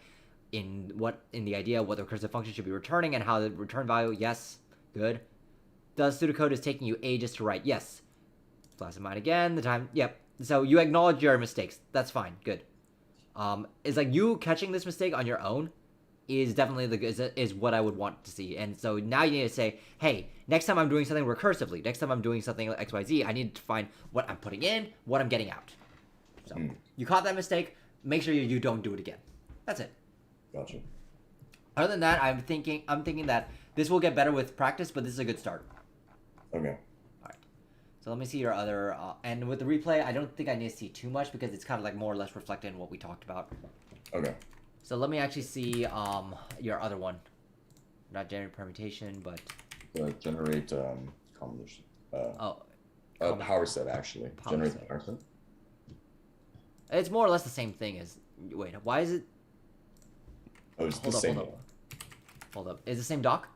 in the idea what the recursive function should be returning and how the return value. Yes, good. The pseudocode is taking you ages to write. Yes. Plus and mine again. The time. Yep. So you acknowledge your mistakes. That's fine. Good. It's like you catching this mistake on your own is definitely is what I would want to see. And so now you need to say, hey, next time I'm doing something recursively, next time I'm doing something like XYZ, I need to find what I'm putting in, what I'm getting out. So you caught that mistake. Make sure you don't do it again. That's it. Gotcha. Other than that, I'm thinking that this will get better with practice, but this is a good start. Okay. So let me see your other, and with the replay, I don't think I need to see too much because it's kind of like more or less reflected in what we talked about. Okay. So let me actually see your other one. Not generate permutation, but Generate combination. Combination. Power set actually. Generate set. power set. It's more or less the same thing as. Wait, why is it? Oh, it's the same. Hold up. Is it the same doc?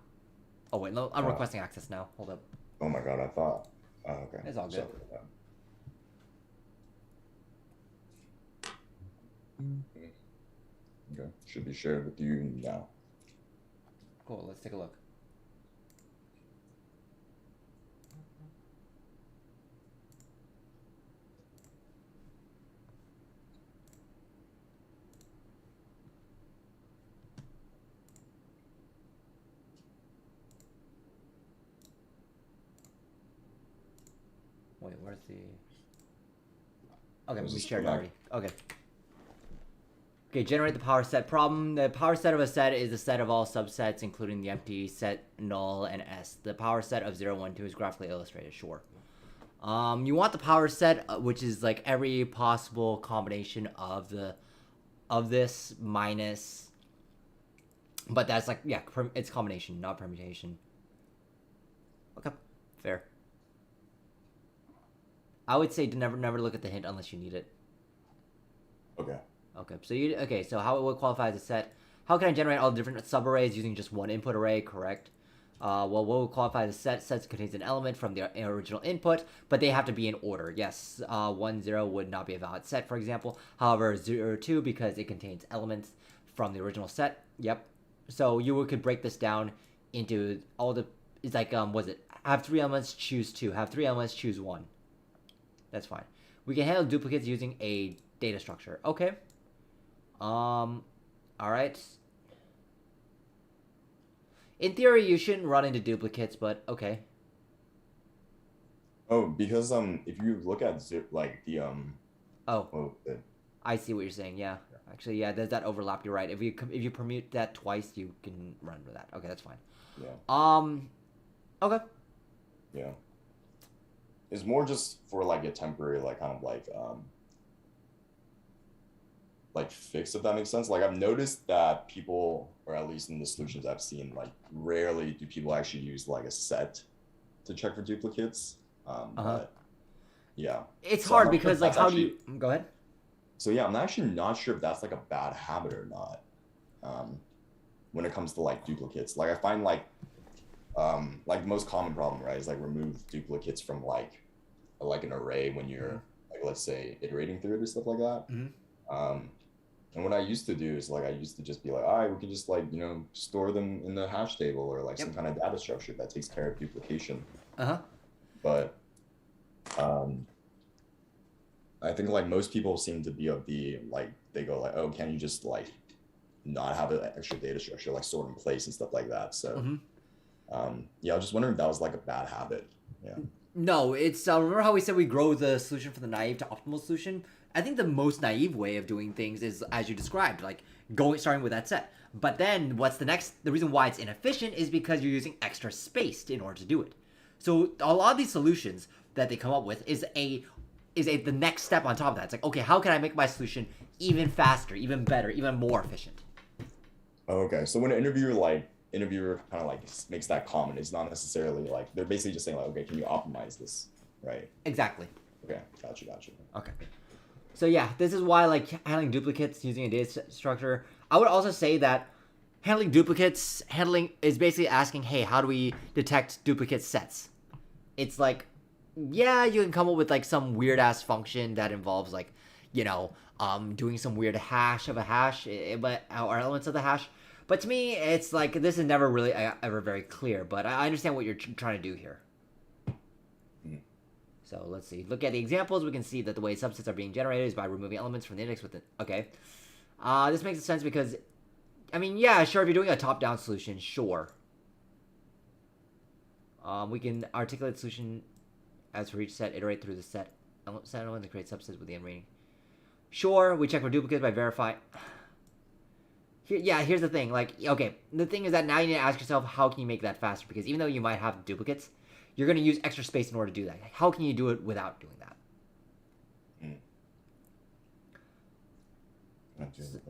Oh wait, no, I'm requesting access now. Hold up. Oh my god, I thought. Oh, okay. It's all good. Okay, should be shared with you now. Cool, let's take a look. Wait, where's the... Okay, we shared it already. Okay. Okay, generate the power set problem. The power set of a set is the set of all subsets, including the empty set, null, and S. The power set of 0, 1, 2 is graphically illustrated, sure. You want the power set, which is like every possible combination of this minus... But that's like, yeah, it's combination, not permutation. Okay, fair. I would say to never look at the hint unless you need it. Okay. Okay, so how it would qualify as a set. How can I generate all the different subarrays using just one input array, correct? Well, what would qualify as a set? Set contains an element from the original input, but they have to be in order. Yes, 1, 0 would not be a valid set, for example. However, 0, 2, because it contains elements from the original set. Yep. So you could break this down into all the... It's like, was it? Have 3 elements, choose 2. Have 3 elements, choose 1. That's fine. We can handle duplicates using a data structure. Okay. All right. In theory, you shouldn't run into duplicates, but okay. Oh, because if you look at like the Oh, oh, I see what you're saying. Yeah, actually, yeah, there's that overlap. You're right. If you permute that twice, you can run with that. Okay, that's fine. yeah, Okay. yeah. It's more just for like a temporary like kind of like fix, if that makes sense. Like I've noticed that people, or at least in the solutions I've seen, like rarely do people actually use like a set to check for duplicates. Uh-huh. But yeah, It's so I'm hard not sure if because like that's how do actually. you go ahead? So yeah, I'm actually not sure if that's like a bad habit or not. Um, when it comes to like duplicates, like I find like the most common problem, right, is like remove duplicates from like an array when you're like, let's say, iterating through it or stuff like that. Um, and what I used to do is like I used to just be like, all right, we can just like store them in the hash table or like Yep. some kind of data structure that takes care of duplication. Uh-huh. But I think like most people seem to be of the like they go like, oh, can you just like not have an extra data structure like stored in place and stuff like that? So yeah, I was just wondering if that was like a bad habit. Yeah. No, it's remember how we said we grow the solution from the naive to optimal solution? I think the most naive way of doing things is as you described, like starting with that set. But then what's the reason why it's inefficient is because you're using extra space in order to do it. So a lot of these solutions that they come up with is the next step on top of that. It's like, okay, how can I make my solution even faster, even better, even more efficient? Oh, okay. So when an interviewer kind of like makes that comment, it's not necessarily like they're basically just saying like, okay, can you optimize this, right? Exactly. Okay, gotcha. Okay. So yeah, this is why like handling duplicates using a data structure. I would also say that handling duplicates is basically asking, hey, how do we detect duplicate sets? It's like, yeah, you can come up with like some weird ass function that involves like, doing some weird hash of a hash, but or elements of the hash. But to me, it's like this is never really ever very clear. But I understand what you're trying to do here. So let's see. Look at the examples. We can see that the way subsets are being generated is by removing elements from the index within. Okay. This makes sense because, I mean, yeah, sure. If you're doing a top-down solution, sure. We can articulate the solution as for each set, iterate through the set element, and create subsets with the end rating. Sure, we check for duplicates by verifying. Here's the thing. Like, okay, the thing is that now you need to ask yourself, how can you make that faster? Because even though you might have duplicates, you're going to use extra space in order to do that. How can you do it without doing that?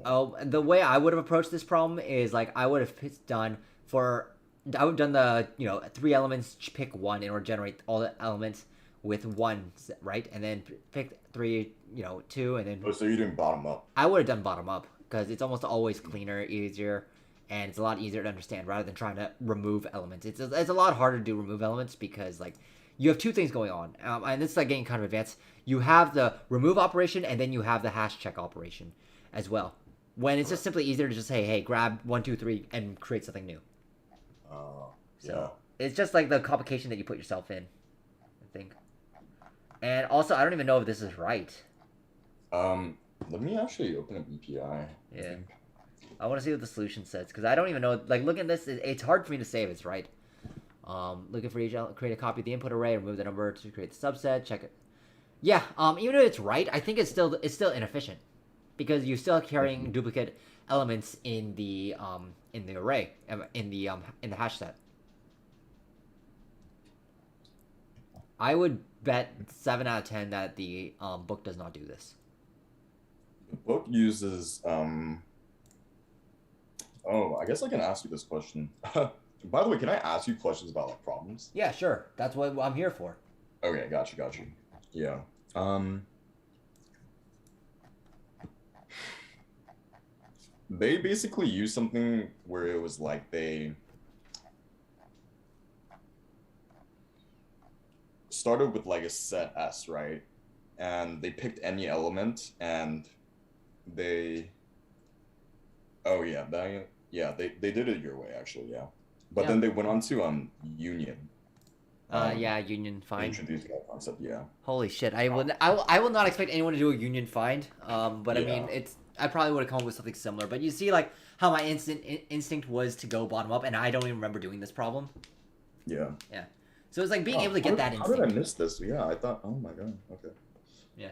Oh, the way I would have approached this problem is like I would have done the 3 elements, pick one in order to generate all the elements with one, right? And then pick 3, 2, and then. Oh, so you're doing bottom up. I would have done bottom up because it's almost always cleaner, easier, and it's a lot easier to understand rather than trying to remove elements. It's a lot harder to do remove elements because like you have 2 things going on, and this is like getting kind of advanced. You have the remove operation and then you have the hash check operation as well. When it's just simply easier to just say, hey, grab 1, 2, 3 and create something new. So it's just like the complication that you put yourself in, I think. And also, I don't even know if this is right. Let me actually open up EPI. Yeah. I want to see what the solution says because I don't even know. Like, looking at this, it's hard for me to say if it's right. Looking for each create a copy of the input array, remove the number to create the subset. Check it. Yeah. Even if it's right, I think it's still inefficient because you're still carrying duplicate elements in the array in the hash set. I would bet 7 out of 10 that the book does not do this. The book uses Oh, I guess I can ask you this question. By the way, can I ask you questions about like problems? Yeah, sure. That's what I'm here for. Okay, got you. Yeah. They basically used something where it was like they started with like a set S, right? And they picked any element and they they did it your way actually, yeah. But then they went on to union. Union find. Introduced that concept, yeah. Holy shit! I will not expect anyone to do a union find. But I mean, I probably would have come up with something similar. But you see, like how my instinct was to go bottom up, and I don't even remember doing this problem. Yeah. Yeah. So it's like being able to get that How did I instinct. miss this? Yeah, I thought. Oh my god. Okay. Yeah.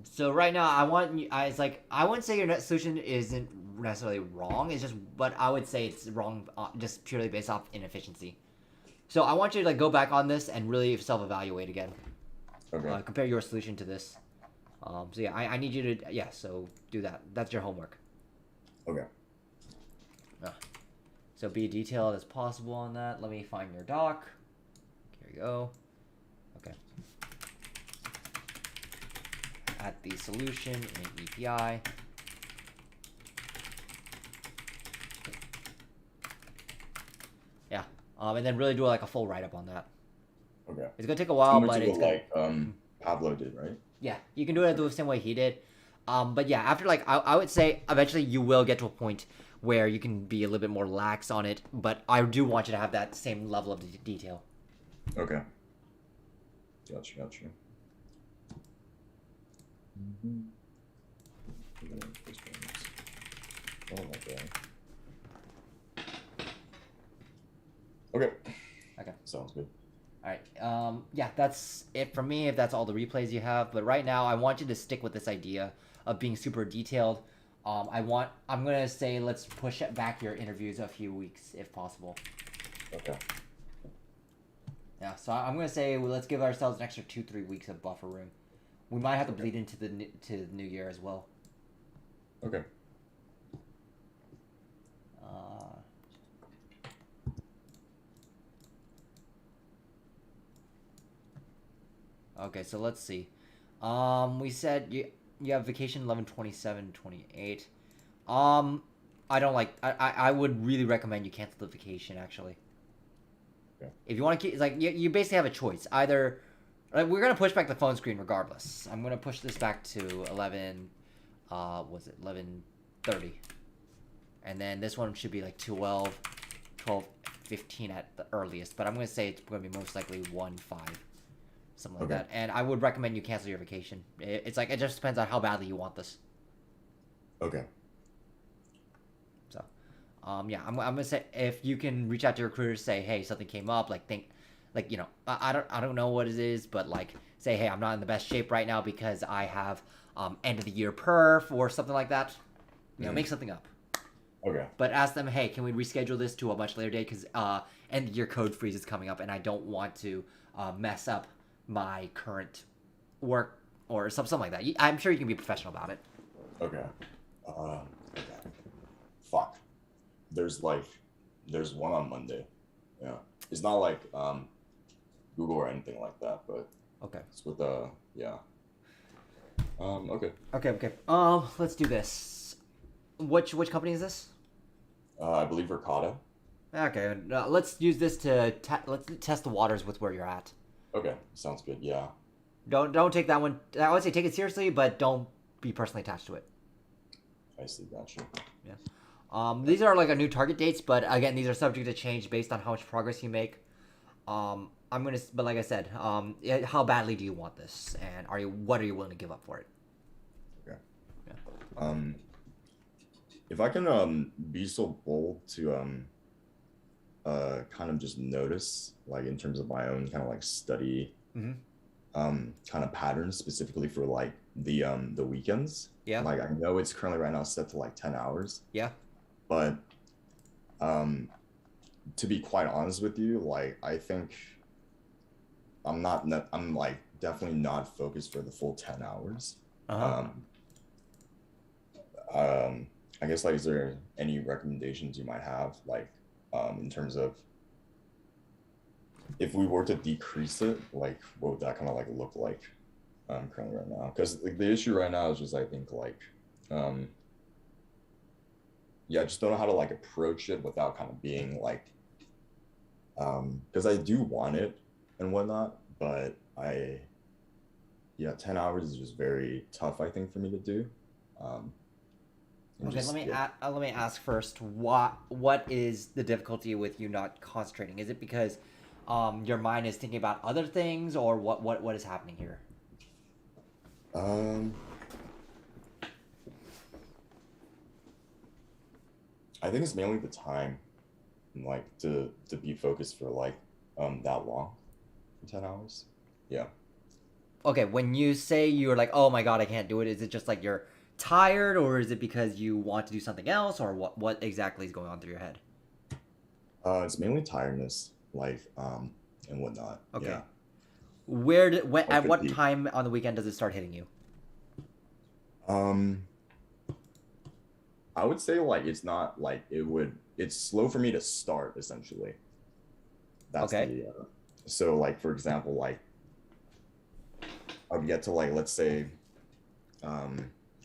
So right now, I want you. It's like I wouldn't say your net solution isn't necessarily wrong. It's just, but I would say it's wrong, just purely based off inefficiency. So I want you to like go back on this and really self-evaluate again. Okay. Compare your solution to this. So yeah, I need you to so do that. That's your homework. Okay. So be detailed as possible on that. Let me find your doc. Here you go. Okay. Add the solution in API. Yeah. And then really do like a full write-up on that. Okay. It's gonna take a while, Similar but to it's what, gonna... like Pablo did, right? Yeah, you can do it the same way he did. But yeah, after like I would say eventually you will get to a point where you can be a little bit more lax on it, but I do want you to have that same level of detail. Okay. Gotcha. Oh my god. Okay. Okay. Sounds good. All right. Yeah, that's it for me. If that's all the replays you have, but right now I want you to stick with this idea of being super detailed. I'm gonna say let's push back your interviews a few weeks if possible. Okay. Yeah. So I'm gonna say let's give ourselves an extra 2-3 weeks of buffer room. We might have to bleed into the new year as well. Okay. Okay, so let's see. We said you have vacation 11/27/28. I don't like. I would really recommend you cancel the vacation actually. Okay. If you want to keep, like, you basically have a choice. Either, like, we're gonna push back the phone screen regardless. I'm gonna push this back to 11. Was it 11:30? And then this one should be like 12:15 at the earliest. But I'm gonna say it's gonna be most likely 1:5. Something like that. And I would recommend you cancel your vacation. It's like, it just depends on how badly you want this. Okay. So, yeah, I'm gonna say if you can reach out to your recruiter, say, hey, something came up, like I don't know what it is, but like say, hey, I'm not in the best shape right now because I have end of the year perf or something like that. Make something up. Okay. But ask them, hey, can we reschedule this to a much later date because end of year code freeze is coming up and I don't want to mess up my current work or something like that. I'm sure you can be professional about it. Okay. Fuck. There's one on Monday. Yeah. It's not like Google or anything like that, but Okay. it's with yeah. Okay. Okay. Let's do this. Which company is this? I believe Ricotta. Okay. Let's use this to let's test the waters with where you're at. Okay. Sounds good. Yeah. Don't take that one. I would say take it seriously, but don't be personally attached to it. I see. Gotcha. Yeah. These are like a new target dates, but again, these are subject to change based on how much progress you make. But like I said, how badly do you want this, and what are you willing to give up for it? Okay. Yeah. If I can be so bold to kind of just notice, like in terms of my own kind of like study, kind of patterns specifically for like the weekends. Yeah. Like I know it's currently right now set to like 10 hours. Yeah. But to be quite honest with you, like I think I'm like definitely not focused for the full 10 hours. I guess, like, is there any recommendations you might have, like, in terms of if we were to decrease it, like, what would that kind of like look like currently right now? Because like the issue right now is just, I think, like, yeah, I just don't know how to like approach it without kind of being like, because I do want it and whatnot, but 10 hours is just very tough, I think, for me to do. Okay, let me ask first. What is the difficulty with you not concentrating? Is it because your mind is thinking about other things, or what is happening here? I think it's mainly the time, like to be focused for like that long. for 10 hours. Yeah. Okay, when you say you're like, oh my god, I can't do it, is it just like you're tired, or is it because you want to do something else, or what exactly is going on through your head? It's mainly tiredness, like and whatnot. Okay. Yeah. At what Fatigue. time on the weekend does it start hitting you? Um, I would say like it's not like it would. It's slow for me to start essentially. That's Okay. the so like for example like I would get to like let's say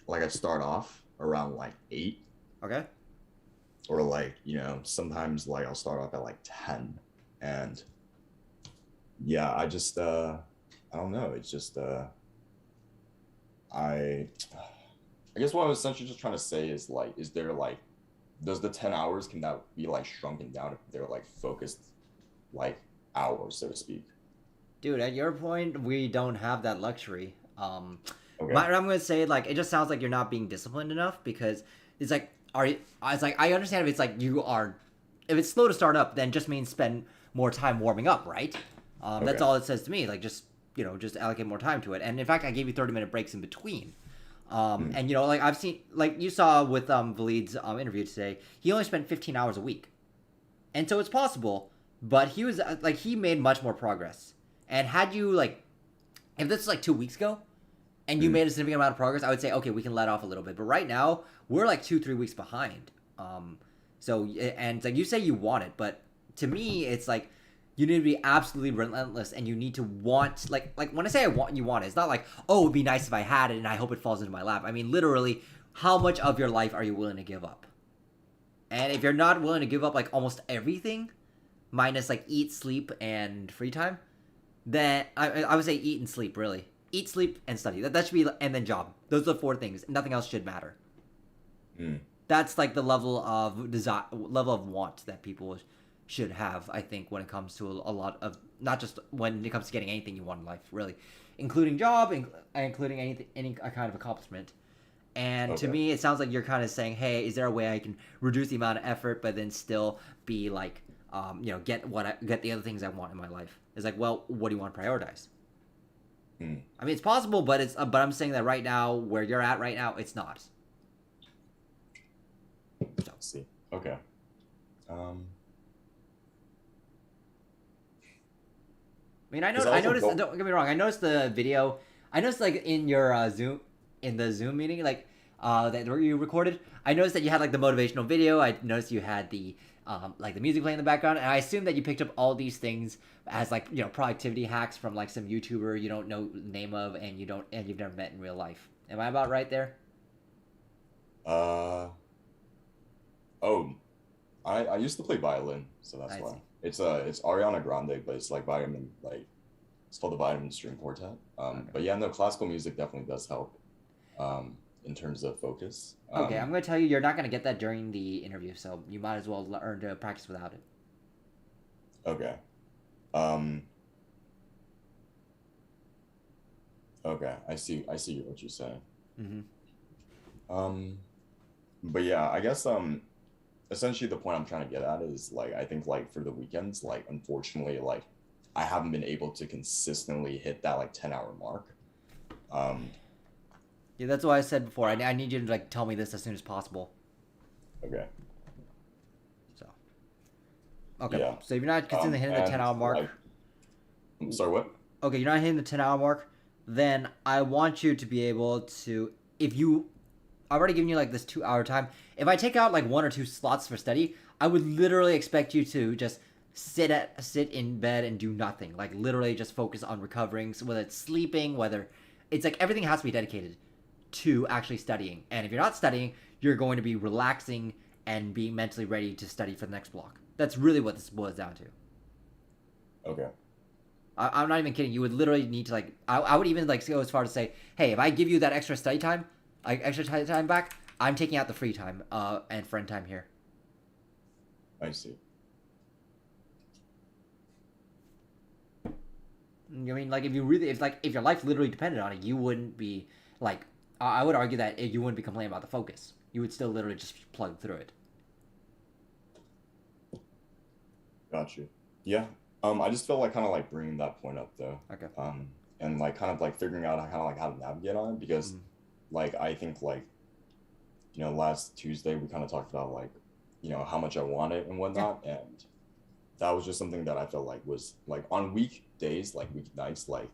like I start off around like 8 Okay. or like sometimes like I'll start off at like 10 and yeah I don't know it's just I I guess what I was essentially just trying to say is like is there like does the 10 hours can that be like shrunken down if they're like focused like hours so to speak. Dude, at your point, we don't have that luxury. Okay. I'm gonna say like it just sounds like you're not being disciplined enough because it's like are you? It's like I understand if it's like you are, if it's slow to start up, then just means spend more time warming up, right? That's Okay. all it says to me. Like just just allocate more time to it. And in fact, I gave you 30-minute breaks in between. Hmm. And like I've seen, like you saw with Valid's interview today, he only spent 15 hours a week, and so it's possible. But he was like he made much more progress. And had you like, if this was like 2 weeks ago, and you Hmm. made a significant amount of progress, I would say okay, we can let off a little bit. But right now, we're like 2-3 weeks behind. So and like you say you want it, but to me, it's like you need to be absolutely relentless, and you need to want like when I say I want you want it, it's not like oh it'd be nice if I had it, and I hope it falls into my lap. I mean literally, how much of your life are you willing to give up? And if you're not willing to give up like almost everything, minus like eat, sleep, and free time, then I would say eat and sleep really. Eat, sleep, and study. That should be, and then job. Those are the four things. Nothing else should matter. Hmm. That's like the level of desire, level of want that people should have. I think when it comes to a lot of not just when it comes to getting anything you want in life, really, including job, including anything, any kind of accomplishment. And to Okay. me, it sounds like you're kind of saying, "Hey, is there a way I can reduce the amount of effort, but then still be like, get the other things I want in my life?" It's like, well, what do you want to prioritize? Hmm. I mean, it's possible, but but I'm saying that right now, where you're at right now, it's not. So, Let's see. Okay. Um, I mean, because I I also noticed. don't. Don't get me wrong. I noticed the video. I noticed like in your Zoom, in the Zoom meeting, like that you recorded. I noticed that you had like the motivational video. I noticed you had the like the music playing in the background, and I assume that you picked up all these things as like productivity hacks from like some YouTuber you don't know the name of, and you've never met in real life. Am I about right there? Uh, oh, I used to play violin, so that's I why. see. It's Ariana Grande, but it's like vitamin like it's called the Vitamin String Quartet. Okay. But yeah, no, classical music definitely does help. In terms of focus. Okay, I'm going to tell you, you're not going to get that during the interview, so you might as well learn to practice without it. Okay. Um, okay. I see what you're saying. Mm-hmm. Um, but yeah, I guess essentially the point I'm trying to get at is like I think like for the weekends, like unfortunately, like I haven't been able to consistently hit that like 10-hour mark. Um, Yeah, that's what I said before. I need you to like tell me this as soon as possible. okay. So, okay. Yeah. So if you're not consistently hitting the And 10-hour mark, like I'm sorry, what? okay, you're not hitting the 10-hour mark, then I want you to be able to, if you, I've already given you like this 2 hour time. If I take out like 1 or 2 slots for study, I would literally expect you to just sit in bed and do nothing. Like literally just focus on recovering. So whether it's sleeping, whether it's like everything has to be dedicated to actually studying. And if you're not studying, you're going to be relaxing and being mentally ready to study for the next block. That's really what this boils down to. Okay. I'm not even kidding. You would literally need to like. I would even like go as far to say, hey, if I give you that extra study time, like extra study time back, I'm taking out the free time, and friend time here. I see. I mean, like if you really, if your life literally depended on it, you wouldn't be like. I would argue that you wouldn't be complaining about the focus. You would still literally just plug through it. Got you. Yeah. I just felt like kind of like bringing that point up though. Okay. And like kind of like figuring out kind of like how to navigate on it because, like I think like last Tuesday we kind of talked about like how much I wanted and Yeah. whatnot, and that was just something that I felt like was like on weekdays, like weeknights, like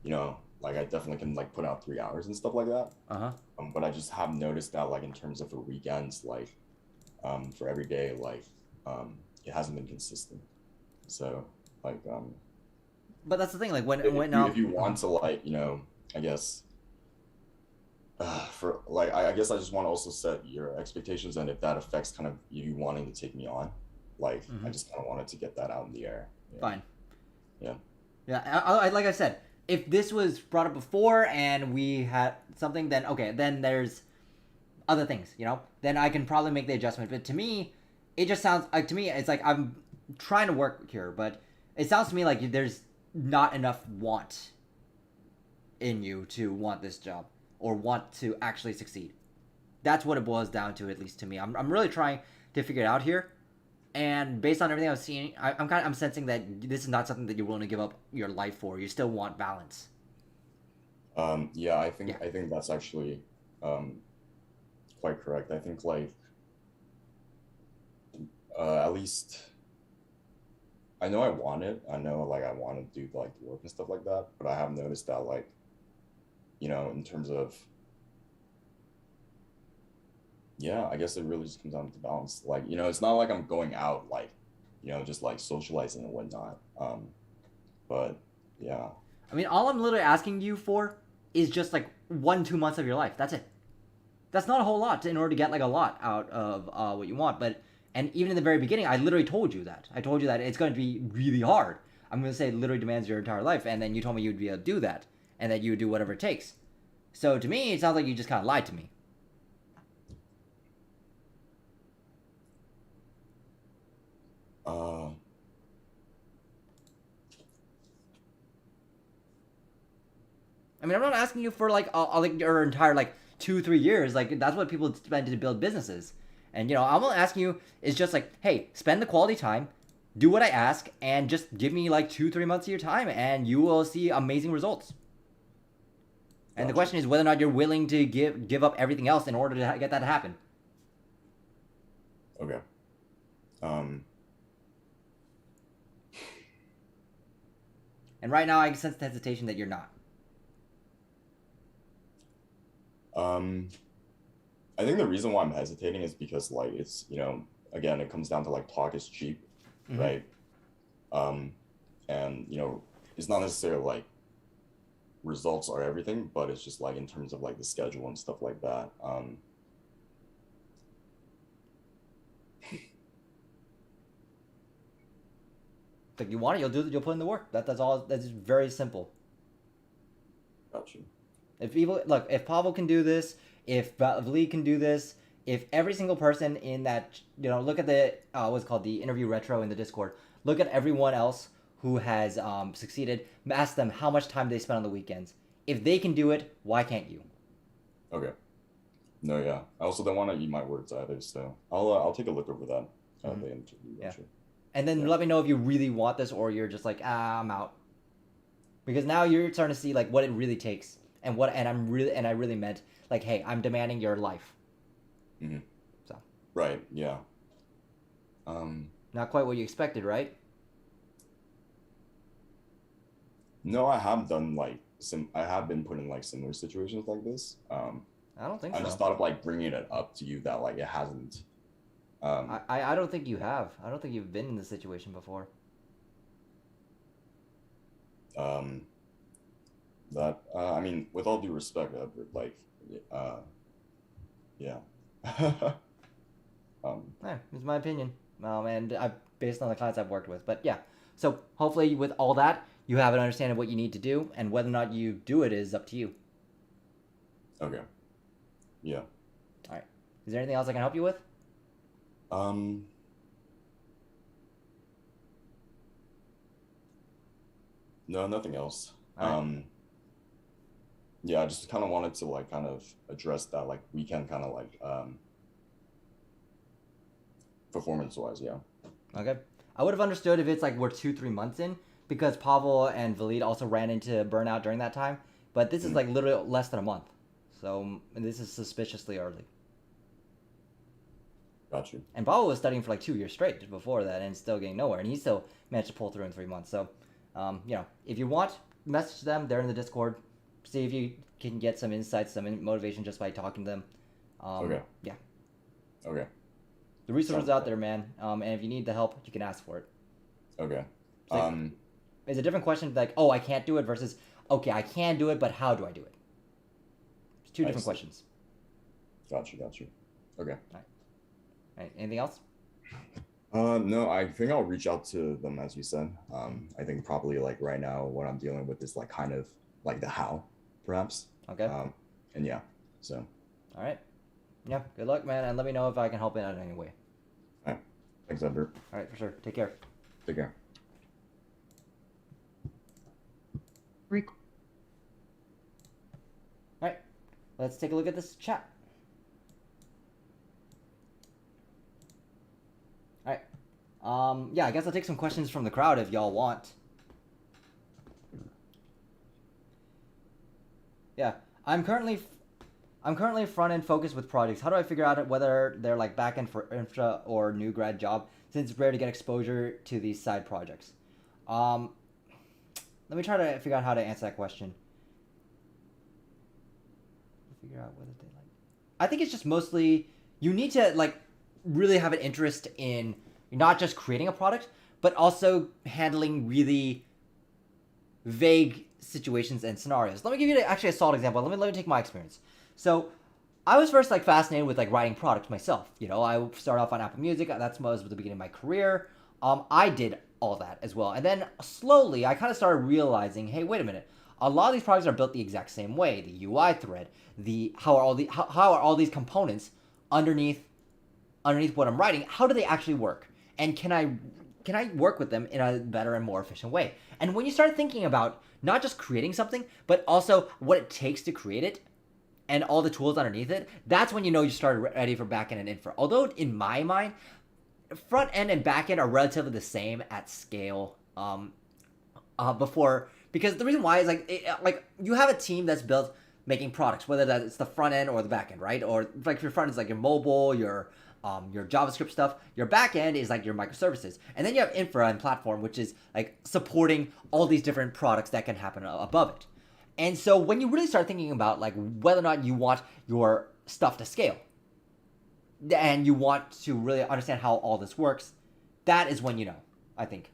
I definitely can like put out 3 hours and stuff like that. Uh-huh. But I just have noticed that like in terms of for weekends, like for every day, like it hasn't been consistent. So like But that's the thing, like when if you want to like I guess for like I guess I just want to also set your expectations, and if that affects kind of you wanting to take me on, like I just kind of wanted to get that out in the air. Yeah. Fine. Yeah. Yeah, I like I said, if this was brought up before and we had something, then okay, then there's other things, then I can probably make the adjustment. But to me, it just sounds like, to me, it's like I'm trying to work here, but it sounds to me like there's not enough want in you to want this job or want to actually succeed. That's what it boils down to, at least to me. I'm really trying to figure it out here. And based on everything I've seen, I'm sensing that this is not something that you're willing to give up your life for. You still want balance. Yeah, I think that's actually quite correct. I think like at least I know I want it. I know like I want to do like the work and stuff like that, but I have noticed that like in terms of I guess it really just comes down to balance. Like, it's not like I'm going out like, just like socializing and whatnot. But yeah. I mean, all I'm literally asking you for is just like 1-2 months of your life. That's it. That's not a whole lot in order to get like a lot out of what you want. And even in the very beginning, I literally told you that. I told you that it's going to be really hard. I'm going to say it literally demands your entire life. And then you told me you'd be able to do that. And that you would do whatever it takes. So to me, it sounds like you just kind of lied to me. I mean, I'm not asking you for like like your entire like 2-3 years. Like that's what people spend to build businesses. And I'm only asking you is just like, hey, spend the quality time, do what I ask, and just give me like 2-3 months of your time, and you will see amazing results. And the question is whether or not you're willing to give up everything else in order to get that to happen. Okay. And right now, I sense the hesitation that you're not. I think the reason why I'm hesitating is because like it's again it comes down to like talk is cheap, right? And it's not necessarily like results are everything, but it's just like in terms of like the schedule and stuff like that. If you want it, you'll put in the work. That's all. That's very simple. Got you. If Pavel can do this, if Vali can do this, if every single person in that, look at the what's it called, the interview retro in the Discord. Look at everyone else who has succeeded. Ask them how much time they spend on the weekends. If they can do it, why can't you? Okay. No, yeah. I also don't want to eat my words either, so I'll take a look over that. The interview retro. And then let me know if you really want this or you're just like, I'm out. Because now you're starting to see like what it really takes and I really meant like, hey, I'm demanding your life. So. Right. Yeah. Not quite what you expected, right? No, I have done like I have been put in like similar situations like this. I don't think I so. just thought of like bringing it up to you that like it hasn't. I don't think you have. I don't think you've been in this situation before. That I mean, with all due respect, Edward, like, yeah. It's my opinion. And based on the clients I've worked with, but yeah. So hopefully, with all that, you have an understanding of what you need to do, and whether or not you do it is up to you. Okay. Yeah. All right. Is there anything else I can help you with? No, nothing else. Right. Yeah, I just kind of wanted to like kind of address that like weekend kind of like performance wise, yeah. Okay. I would have understood if it's like we're 2-3 months in, because Pavel and Valid also ran into burnout during that time. But this is like literally less than a month, so this is suspiciously early. Got you. And Pavel was studying for like 2 years straight before that and still getting nowhere, and he still managed to pull through in 3 months. So, if you want, message them. They're in the Discord. See if you can get some insights, some motivation just by talking to them. Okay. Yeah. Okay. The resources out there, man. And if you need the help, you can ask for it. Okay. It's a different question, like, oh, I can't do it, versus, okay, I can do it, but how do I do it? It's two different questions. Got you. Okay. All right. Anything else? No, I think I'll reach out to them, as you said. I think probably like right now what I'm dealing with is like kind of like the how, perhaps. Okay. And yeah, so. All right. Yeah, good luck, man, and let me know if I can help out in any way. All right. Thanks, Edbert. All right, for sure. Take care. Take care. All right. Let's take a look at this chat. All right. Yeah, I guess I'll take some questions from the crowd if y'all want. Yeah, I'm currently front-end focused with projects. How do I figure out whether they're like back-end for infra or new grad job, since it's rare to get exposure to these side projects? Let me try to figure out how to answer that question. Figure out whether they like. I think it's just mostly you need to like really have an interest in not just creating a product, but also handling really vague situations and scenarios. Let me give you actually a solid example. Let me take my experience. So I was first like fascinated with like writing products myself. I started off on Apple Music. That was the beginning of my career. I did all that as well. And then slowly I kind of started realizing, hey, wait a minute. A lot of these products are built the exact same way. The UI thread, how are all these components underneath what I'm writing? How do they actually work? And can I work with them in a better and more efficient way? And when you start thinking about not just creating something, but also what it takes to create it and all the tools underneath it, that's when you started ready for backend and infra. Although in my mind, front end and back end are relatively the same at scale. Because the reason why is like you have a team that's built making products, whether that's the front end or the back end, right? Or like your front end is like your mobile, your JavaScript stuff. Your back end is like your microservices, and then you have infra and platform, which is like supporting all these different products that can happen above it. And so when you really start thinking about like whether or not you want your stuff to scale, and you want to really understand how all this works, that is when I think.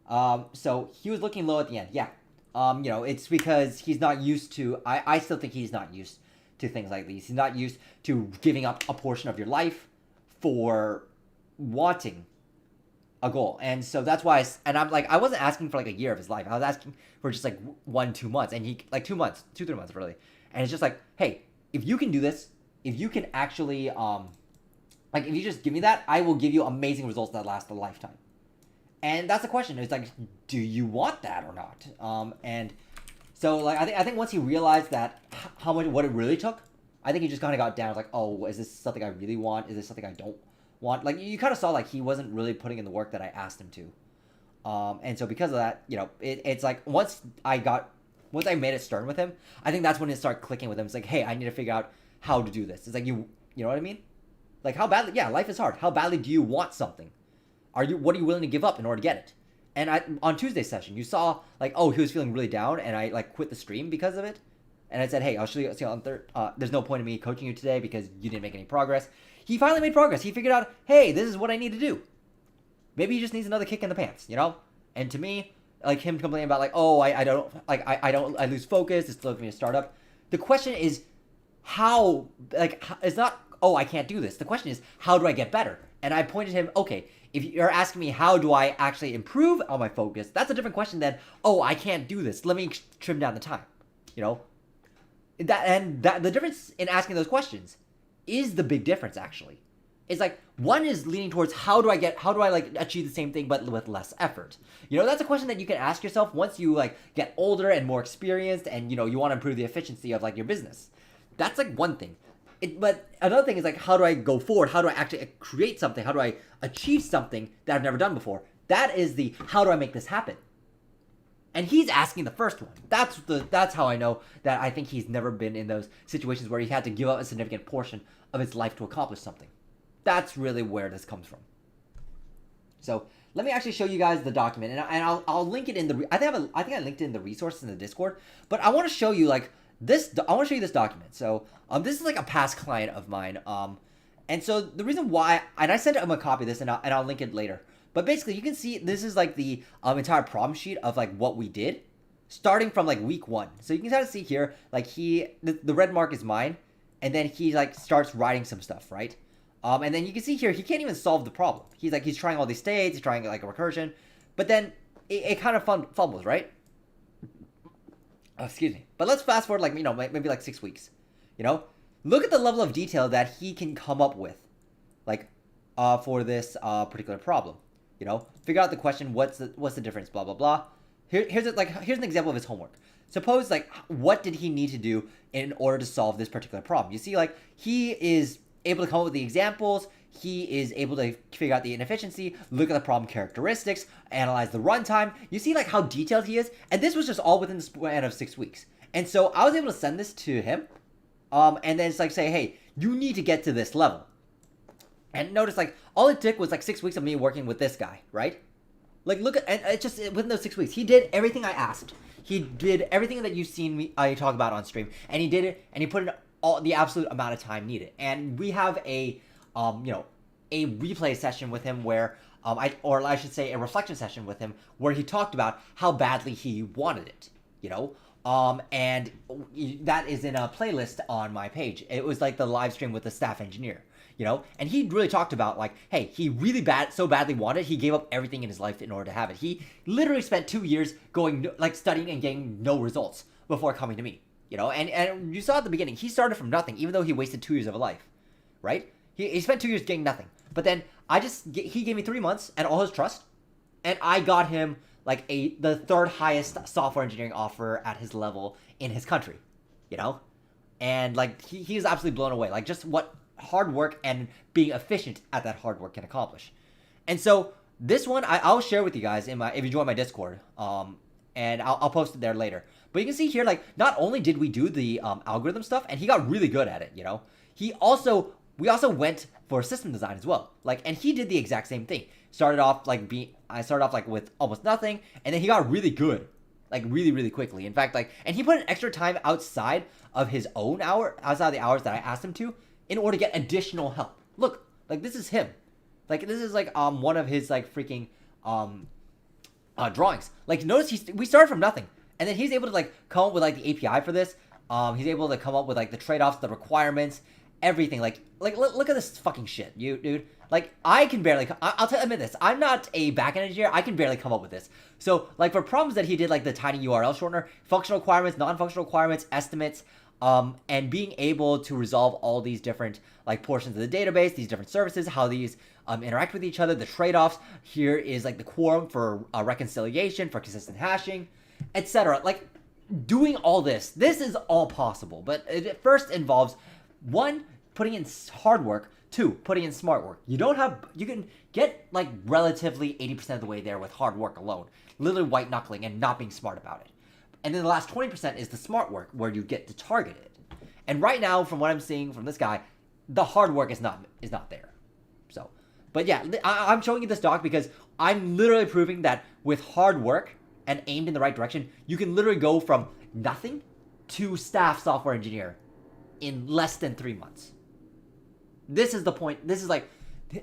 So he was looking low at the end. Yeah. It's because he's not used to. I still think he's not used to things like these. He's not used to giving up a portion of your life for wanting a goal. And so that's why I wasn't asking for like a year of his life. I was asking for just like 1-2 months, and he like 2 months, 2-3 months really. And it's just like, hey, if you can do this, if you can actually if you just give me that, I will give you amazing results that last a lifetime. And that's the question. It's like, do you want that or not? And so like I think once he realized that what it really took, I think he just kind of got down. Like, oh, is this something I really want? Is this something I don't want? Like you kind of saw like he wasn't really putting in the work that I asked him to. And so because of that, it's like once I made it stern with him, I think that's when it started clicking with him. It's like, hey, I need to figure out how to do this. It's like you know what I mean? Like how badly? Yeah, life is hard. How badly do you want something? What are you willing to give up in order to get it? And on Tuesday's session, you saw like, oh, he was feeling really down, and I like quit the stream because of it. And I said, hey, I'll show you on third. There's no point in me coaching you today because you didn't make any progress. He finally made progress. He figured out, hey, this is what I need to do. Maybe he just needs another kick in the pants, And to me, like him complaining about like, oh, I lose focus. It's slows me to start up. The question is how, it's not, oh, I can't do this. The question is, how do I get better? And I pointed him, okay, if you're asking me how do I actually improve on my focus, that's a different question than, oh, I can't do this. Let me trim down the time, That the difference in asking those questions is the big difference, actually. It's like one is leaning towards how do I like achieve the same thing but with less effort. That's a question that you can ask yourself once you like get older and more experienced and you want to improve the efficiency of like your business. That's like one thing. But another thing is like, how do I go forward? How do I actually create something? How do I achieve something that I've never done before? That is the how do I make this happen? And he's asking the first one. That's how I know that I think he's never been in those situations where he had to give up a significant portion of his life to accomplish something. That's really where this comes from. So let me actually show you guys the document, and I'll link it in the. I think I linked it in the resources in the Discord, but I want to show you like this. I want to show you this document. So this is like a past client of mine. And so the reason why, and I sent him a copy of this, and I'll link it later. But basically, you can see this is like the entire problem sheet of like what we did, starting from like week 1. So you can kind of see here, like the red mark is mine, and then he like starts writing some stuff, right? And then you can see here, he can't even solve the problem. He's trying all these states, he's trying like a recursion, but then it kind of fumbles, right? Oh, excuse me. But let's fast forward like, maybe like 6 weeks, Look at the level of detail that he can come up with, like, for this particular problem. Figure out the question. What's the difference? Blah blah blah. Here's an example of his homework. Suppose like what did he need to do in order to solve this particular problem? You see, like he is able to come up with the examples. He is able to figure out the inefficiency, look at the problem characteristics, analyze the runtime. You see like how detailed he is, and this was just all within the span of 6 weeks. And so I was able to send this to him, and then it's like say, hey, you need to get to this level. And notice, like, all it took was, like, 6 weeks of me working with this guy, right? Like, look at, and it's just, within those 6 weeks, he did everything I asked. He did everything that you've seen me talk about on stream. And he did it, and he put in all the absolute amount of time needed. And we have a replay session with him where, I should say a reflection session with him where he talked about how badly he wanted it, and that is in a playlist on my page. It was, like, the live stream with the staff engineer. And he really talked about like, hey, he really so badly wanted, he gave up everything in his life in order to have it. He literally spent 2 years going, like, studying and getting no results before coming to me, and you saw at the beginning, he started from nothing, even though he wasted 2 years of a life, right? He spent 2 years getting nothing, but then he gave me 3 months and all his trust, and I got him like the third highest software engineering offer at his level in his country, and like he was absolutely blown away, like just what hard work and being efficient at that hard work can accomplish. And so this one I'll share with you guys if you join my Discord, and I'll post it there later. But you can see here, like, not only did we do the algorithm stuff, and he got really good at it, we also went for system design as well, like, and he did the exact same thing. I started off like with almost nothing, and then he got really good, like really, really quickly. In fact, like, and he put in extra time outside of his own outside of the hours that I asked him to, in order to get additional help. Look, like, this is him. Like, this is like one of his like freaking drawings. Like, notice we started from nothing, and then he's able to like come up with like the API for this. He's able to come up with like the trade-offs, the requirements, everything. Like look at this fucking shit, dude. Like, I can barely. Admit this. I'm not a backend engineer. I can barely come up with this. So like for problems that he did, like the tiny URL shortener, functional requirements, non-functional requirements, estimates. And being able to resolve all these different like portions of the database, these different services, how these interact with each other, the trade-offs. Here is like the quorum for reconciliation, for consistent hashing, etc. Like, doing all this is all possible, but it first involves 1, putting in hard work, 2, putting in smart work. You can get like relatively 80% of the way there with hard work alone, literally white knuckling and not being smart about it. And then the last 20% is the smart work, where you get to target it. And right now, from what I'm seeing from this guy, the hard work is not there. So, but yeah, I'm showing you this doc because I'm literally proving that with hard work and aimed in the right direction, you can literally go from nothing to staff software engineer in less than 3 months. This is the point. This is like,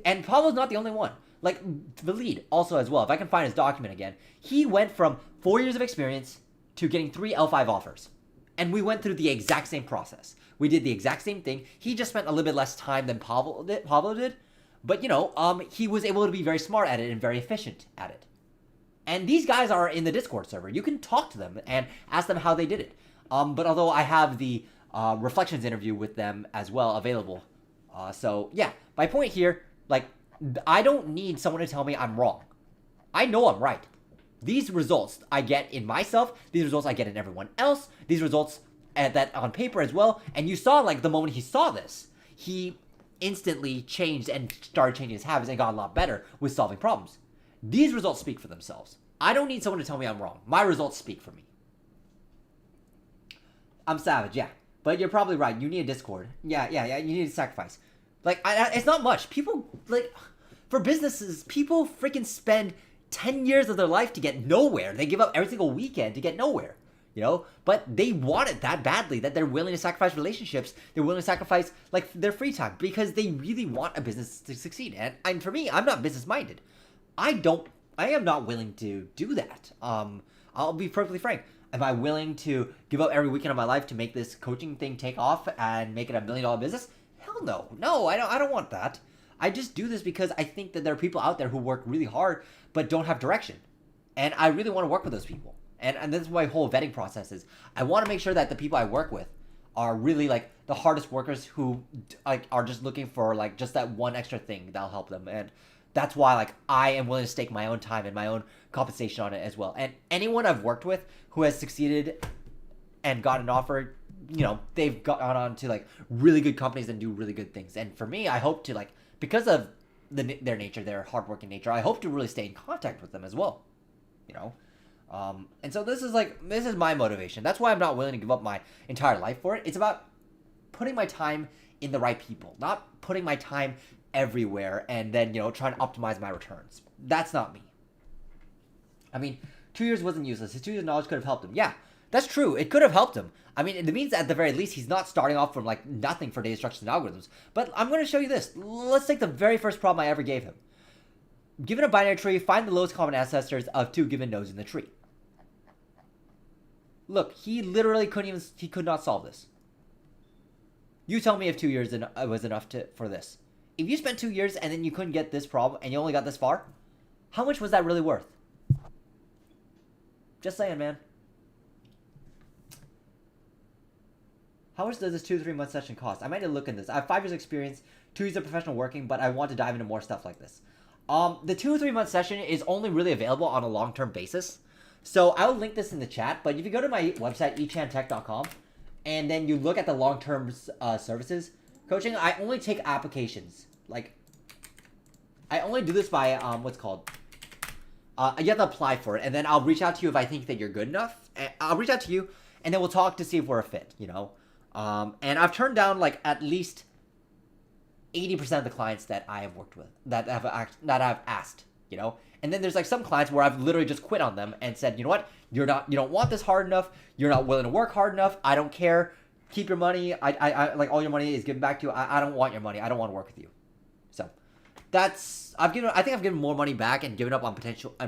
and Pablo's not the only one. Like, the lead also as well. If I can find his document again, he went from 4 years of experience to getting 3 L5 offers. And we went through the exact same process. We did the exact same thing. He just spent a little bit less time than Pablo did. But, he was able to be very smart at it and very efficient at it. And these guys are in the Discord server. You can talk to them and ask them how they did it. But although I have the Reflections interview with them as well available. So, yeah, my point here, like, I don't need someone to tell me I'm wrong. I know I'm right. These results I get in myself, these results I get in everyone else, these results that on paper as well. And you saw, like, the moment he saw this, he instantly changed and started changing his habits and got a lot better with solving problems. These results speak for themselves. I don't need someone to tell me I'm wrong. My results speak for me. I'm savage, yeah. But you're probably right. You need a Discord. Yeah. You need a sacrifice. Like, it's not much. People, like, for businesses, people freaking spend 10 years of their life to get nowhere. They give up every single weekend to get nowhere, you know? But they want it that badly that they're willing to sacrifice relationships. They're willing to sacrifice, like, their free time because they really want a business to succeed. And for me, I'm not business-minded. I am not willing to do that. I'll be perfectly frank. Am I willing to give up every weekend of my life to make this coaching thing take off and make it $1 million business? Hell no. No, I don't want that. I just do this because I think that there are people out there who work really hard but don't have direction. And I really want to work with those people. And this is my whole vetting process is. I want to make sure that the people I work with are really like the hardest workers who like are just looking for like just that one extra thing that'll help them. And that's why like I am willing to stake my own time and my own compensation on it as well. And anyone I've worked with who has succeeded and got an offer, you know, they've gone on to like really good companies and do really good things. And for me, I hope to like, because of their nature, their hardworking nature, I hope to really stay in contact with them as well, you know? And so this is my motivation. That's why I'm not willing to give up my entire life for it. It's about putting my time in the right people, not putting my time everywhere and then, you know, trying to optimize my returns. That's not me. I mean, 2 years wasn't useless. His 2 years of knowledge could have helped him. Yeah, that's true. It could have helped him. I mean, it means at the very least he's not starting off from like nothing for data structures and algorithms. But I'm going to show you this. Let's take the very first problem I ever gave him. Given a binary tree, find the lowest common ancestors of 2 given nodes in the tree. Look, he literally could not solve this. You tell me if 2 years was enough for this. If you spent 2 years and then you couldn't get this problem and you only got this far, how much was that really worth? Just saying, man. How much does this 2 to 3 month session cost? I might need to look into this. I have 5 years experience, 2 years of professional working, but I want to dive into more stuff like this. The 2 to 3 month session is only really available on a long-term basis. So I'll link this in the chat, but if you go to my website, echantech.com, and then you look at the long-term services coaching, I only take applications. Like, I only do this by, what's called, you have to apply for it, and then I'll reach out to you if I think that you're good enough. I'll reach out to you, and then we'll talk to see if we're a fit, you know? And I've turned down, like, at least 80% of the clients that I have worked with, that I've asked, you know? And then there's, like, some clients where I've literally just quit on them and said, you know what? You don't want this hard enough. You're not willing to work hard enough. I don't care. Keep your money. I like, all your money is given back to you. I don't want your money. I don't want to work with you. So that's, I think I've given more money back and given up on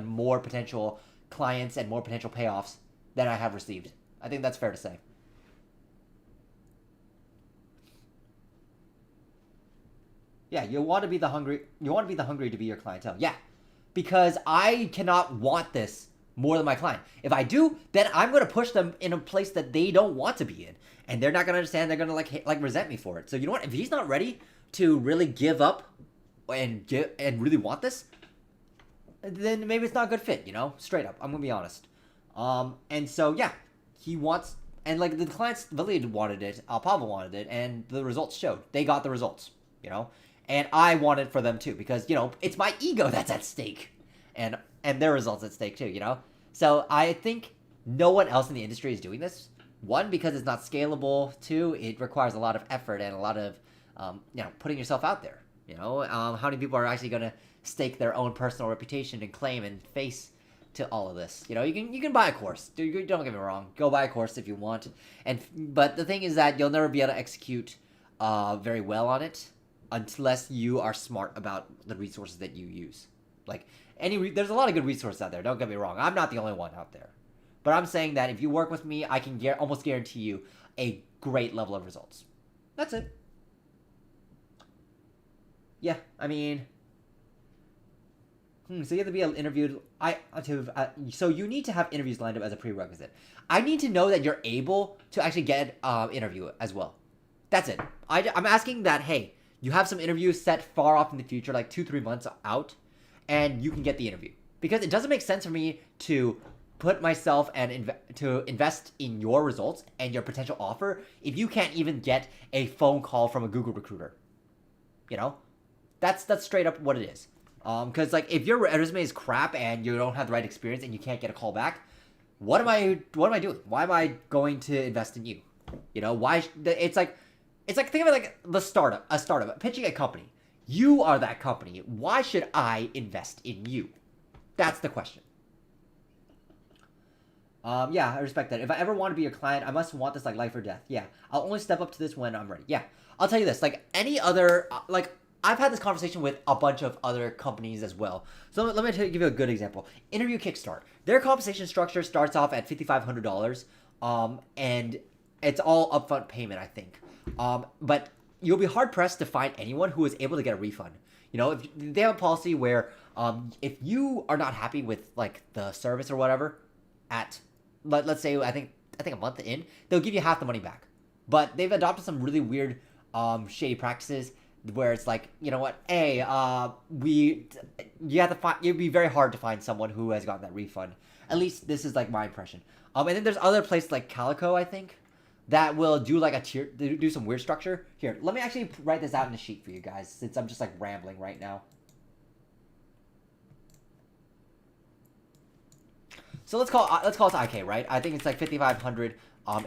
more potential clients and more potential payoffs than I have received. I think that's fair to say. Yeah, you want to be the hungry to be your clientele. Yeah. Because I cannot want this more than my client. If I do, then I'm going to push them in a place that they don't want to be in. And they're not going to understand. They're going to like resent me for it. So you know what? If he's not ready to really give up and really want this, then maybe it's not a good fit, you know? Straight up. I'm going to be honest. And so, yeah, he wants, and like the clients, Valid wanted it, Pablo wanted it, and the results showed. They got the results, you know? And I want it for them too, because, you know, it's my ego that's at stake. And their results at stake too, you know? So I think no one else in the industry is doing this. One, because it's not scalable. Two, it requires a lot of effort and a lot of, you know, putting yourself out there. You know, how many people are actually going to stake their own personal reputation and claim and face to all of this? You know, you can buy a course. Don't get me wrong. Go buy a course if you want. But the thing is that you'll never be able to execute very well on it unless you are smart about the resources that you use. Like, there's a lot of good resources out there. Don't get me wrong. I'm not the only one out there. But I'm saying that if you work with me, I can almost guarantee you a great level of results. That's it. Yeah, I mean, so you have to be interviewed. So you need to have interviews lined up as a prerequisite. I need to know that you're able to actually get an interview as well. That's it. I'm asking that, hey, you have some interviews set far off in the future, like 2-3 months out, and you can get the interview. Because it doesn't make sense for me to put myself and to invest in your results and your potential offer if you can't even get a phone call from a Google recruiter. You know? That's straight up what it is. Because like if your resume is crap and you don't have the right experience and you can't get a call back, what am I doing? Why am I going to invest in you? You know, why? It's like think of it like a startup pitching a company. You are that company. Why should I invest in you? That's the question. Yeah, I respect that. If I ever want to be your client, I must want this like life or death. Yeah, I'll only step up to this when I'm ready. Yeah, I'll tell you this. Like any other, like I've had this conversation with a bunch of other companies as well. So let me give you a good example. Interview Kickstart. Their compensation structure starts off at $5,500, and it's all upfront payment, I think. But you'll be hard pressed to find anyone who is able to get a refund. You know, if they have a policy where, if you are not happy with like the service or whatever, let's say I think a month in, they'll give you half the money back. But they've adopted some really weird, shady practices where it's like, you know what, hey, you have to find, it'd be very hard to find someone who has gotten that refund. At least this is like my impression. And then there's other places like Calico, I think, that will do like a tier, do some weird structure. Here, let me actually write this out in a sheet for you guys, since I'm just like rambling right now. So let's call it IK, right? I think it's like 5,500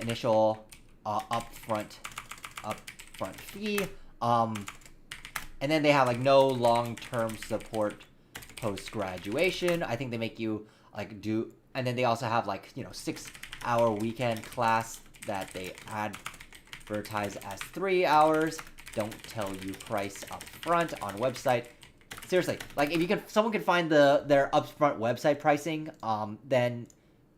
initial upfront fee. And then they have like no long-term support post-graduation. I think they make you like do, and then they also have like, you know, 6-hour weekend class that they advertise as 3 hours. Don't tell you price up front on website. Seriously, like if someone can find their upfront website pricing, then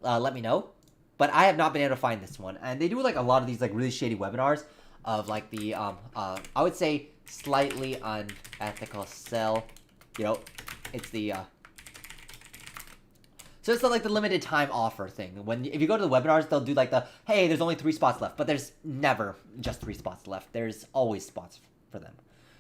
let me know. But I have not been able to find this one, and they do like a lot of these like really shady webinars of like the I would say slightly unethical sell. You know, it's the so it's like the limited time offer thing. If you go to the webinars, they'll do like the, hey, there's only 3 spots left, but there's never just 3 spots left. There's always spots for them.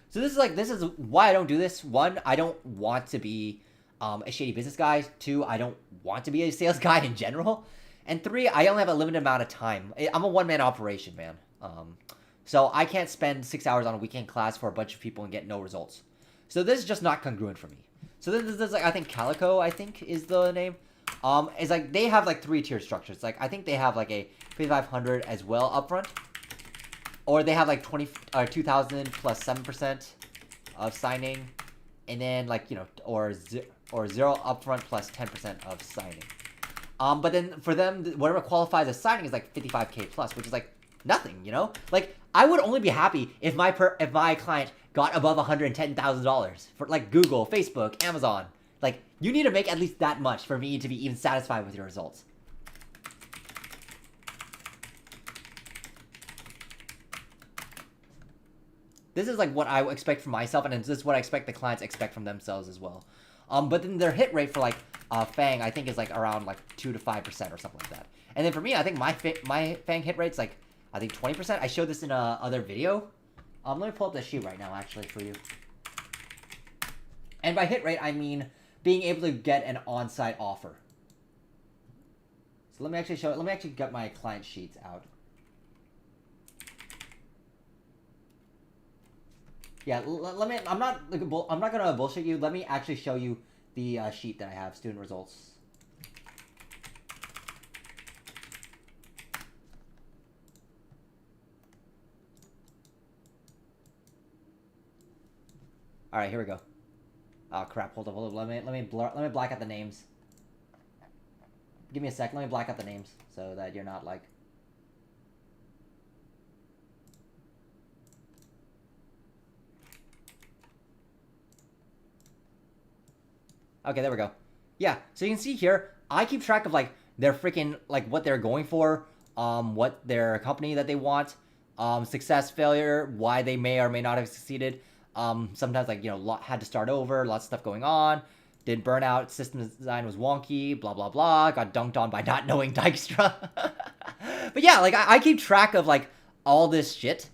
So this is why I don't do this. 1, I don't want to be a shady business guy. 2, I don't want to be a sales guy in general. And 3, I only have a limited amount of time. I'm a one-man operation, man. So I can't spend 6 hours on a weekend class for a bunch of people and get no results. So this is just not congruent for me. So this is like, I think Calico, I think is the name. It's like they have like 3-tier structures. Like I think they have like a 5,500 as well upfront. Or they have like 2,000 plus 7% of signing, and then like, you know, or 0 upfront plus 10% of signing. But then for them, whatever qualifies as signing is like 55K plus, which is like nothing, you know. Like I would only be happy if my client got above $110,000 for like Google, Facebook, Amazon. Like you need to make at least that much for me to be even satisfied with your results. This is like what I expect from myself, and this is what I expect the clients expect from themselves as well. But then their hit rate for like Fang, I think is like around like 2 to 5% or something like that. And then for me, I think my Fang hit rate's like, I think 20%. I showed this in a other video. Let me pull up the sheet right now actually for you. And by hit rate, I mean being able to get an on-site offer. So let me actually show it. Let me actually get my client sheets out. Yeah, let me. I'm not gonna bullshit you. Let me actually show you the sheet that I have, student results. All right, here we go. Oh crap! Hold up. Let me black out the names. Give me a sec. Let me black out the names so that you're not like. Okay, there we go. Yeah, so you can see here, I keep track of like their freaking like what they're going for, what their company that they want, success, failure, why they may or may not have succeeded. Sometimes like, you know, had to start over, lots of stuff going on, did burnout, system design was wonky, blah blah blah, got dunked on by not knowing Dijkstra. But yeah, like I keep track of like all this shit,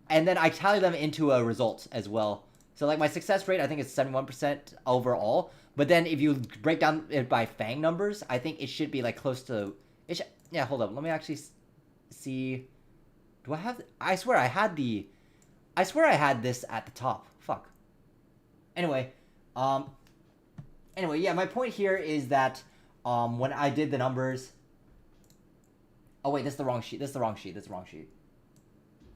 and then I tally them into a result as well. So like my success rate, I think is 71% overall. But then if you break down it by Fang numbers, I think it should be like close to. Yeah, hold up. Let me actually see. Do I have? I swear I had this at the top. Fuck. Anyway, Um, anyway, yeah, my point here is that when I did the numbers. Oh wait, this is the wrong sheet. This is the wrong sheet. This is the wrong sheet.